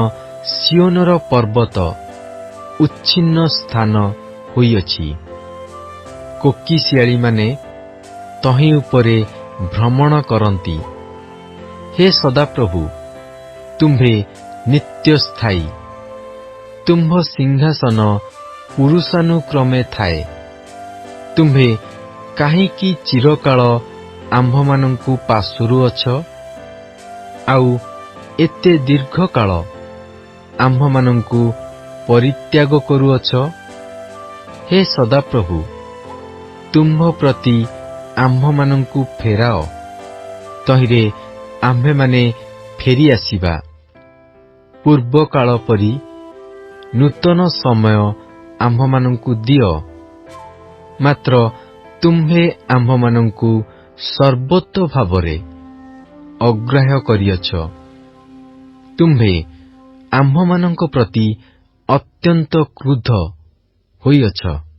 ସିଓନର ପର୍ବତ ଉଚ୍ଛିନ୍ନ ସ୍ଥାନ ହୋଇଅଛି। କୋକିଶିଆଳୀମାନେ ତହିଁ ଉପରେ ଭ୍ରମଣ କରନ୍ତି। हे ସଦାପ୍ରଭୁ, ତୁମ୍ଭେ ନିତ୍ୟସ୍ଥାୟୀ। ତୁମ୍ଭ ସିଂହାସନ ପୁରୁଷାନୁକ୍ରମେ ଥାଏ। ତୁମ୍ଭେ କାହିଁକି ଚିରକାଳ ଆମ୍ଭମାନଙ୍କୁ ପାଶୁରୁଅଛ? ଆଉ ଏତେ ଦୀର୍ଘକାଳ ଆମ୍ଭମାନଙ୍କୁ ପରିତ୍ୟାଗ କରୁଅଛ? ହେ ସଦାପ୍ରଭୁ, ତୁମ୍ଭ ପ୍ରତି ଆମ୍ଭମାନଙ୍କୁ ଫେରାଅ। ତହିଁରେ ଆମ୍ଭେମାନେ ଫେରି ଆସିବା। ପୂର୍ବକାଳ ପରି ନୂତନ ସମୟ ଆମ୍ଭମାନଙ୍କୁ ଦିଅ। ମାତ୍ର ତୁମ୍ଭେ ଆମ୍ଭମାନଙ୍କୁ ସର୍ବୋତ୍ତ ଭାବରେ ଅଗ୍ରାହ୍ୟ କରିଅଛ। ତୁମ୍ଭେ ଆମ୍ଭମାନଙ୍କ ପ୍ରତି ଅତ୍ୟନ୍ତ କ୍ରୁଦ୍ଧ ହୋଇଅଛ।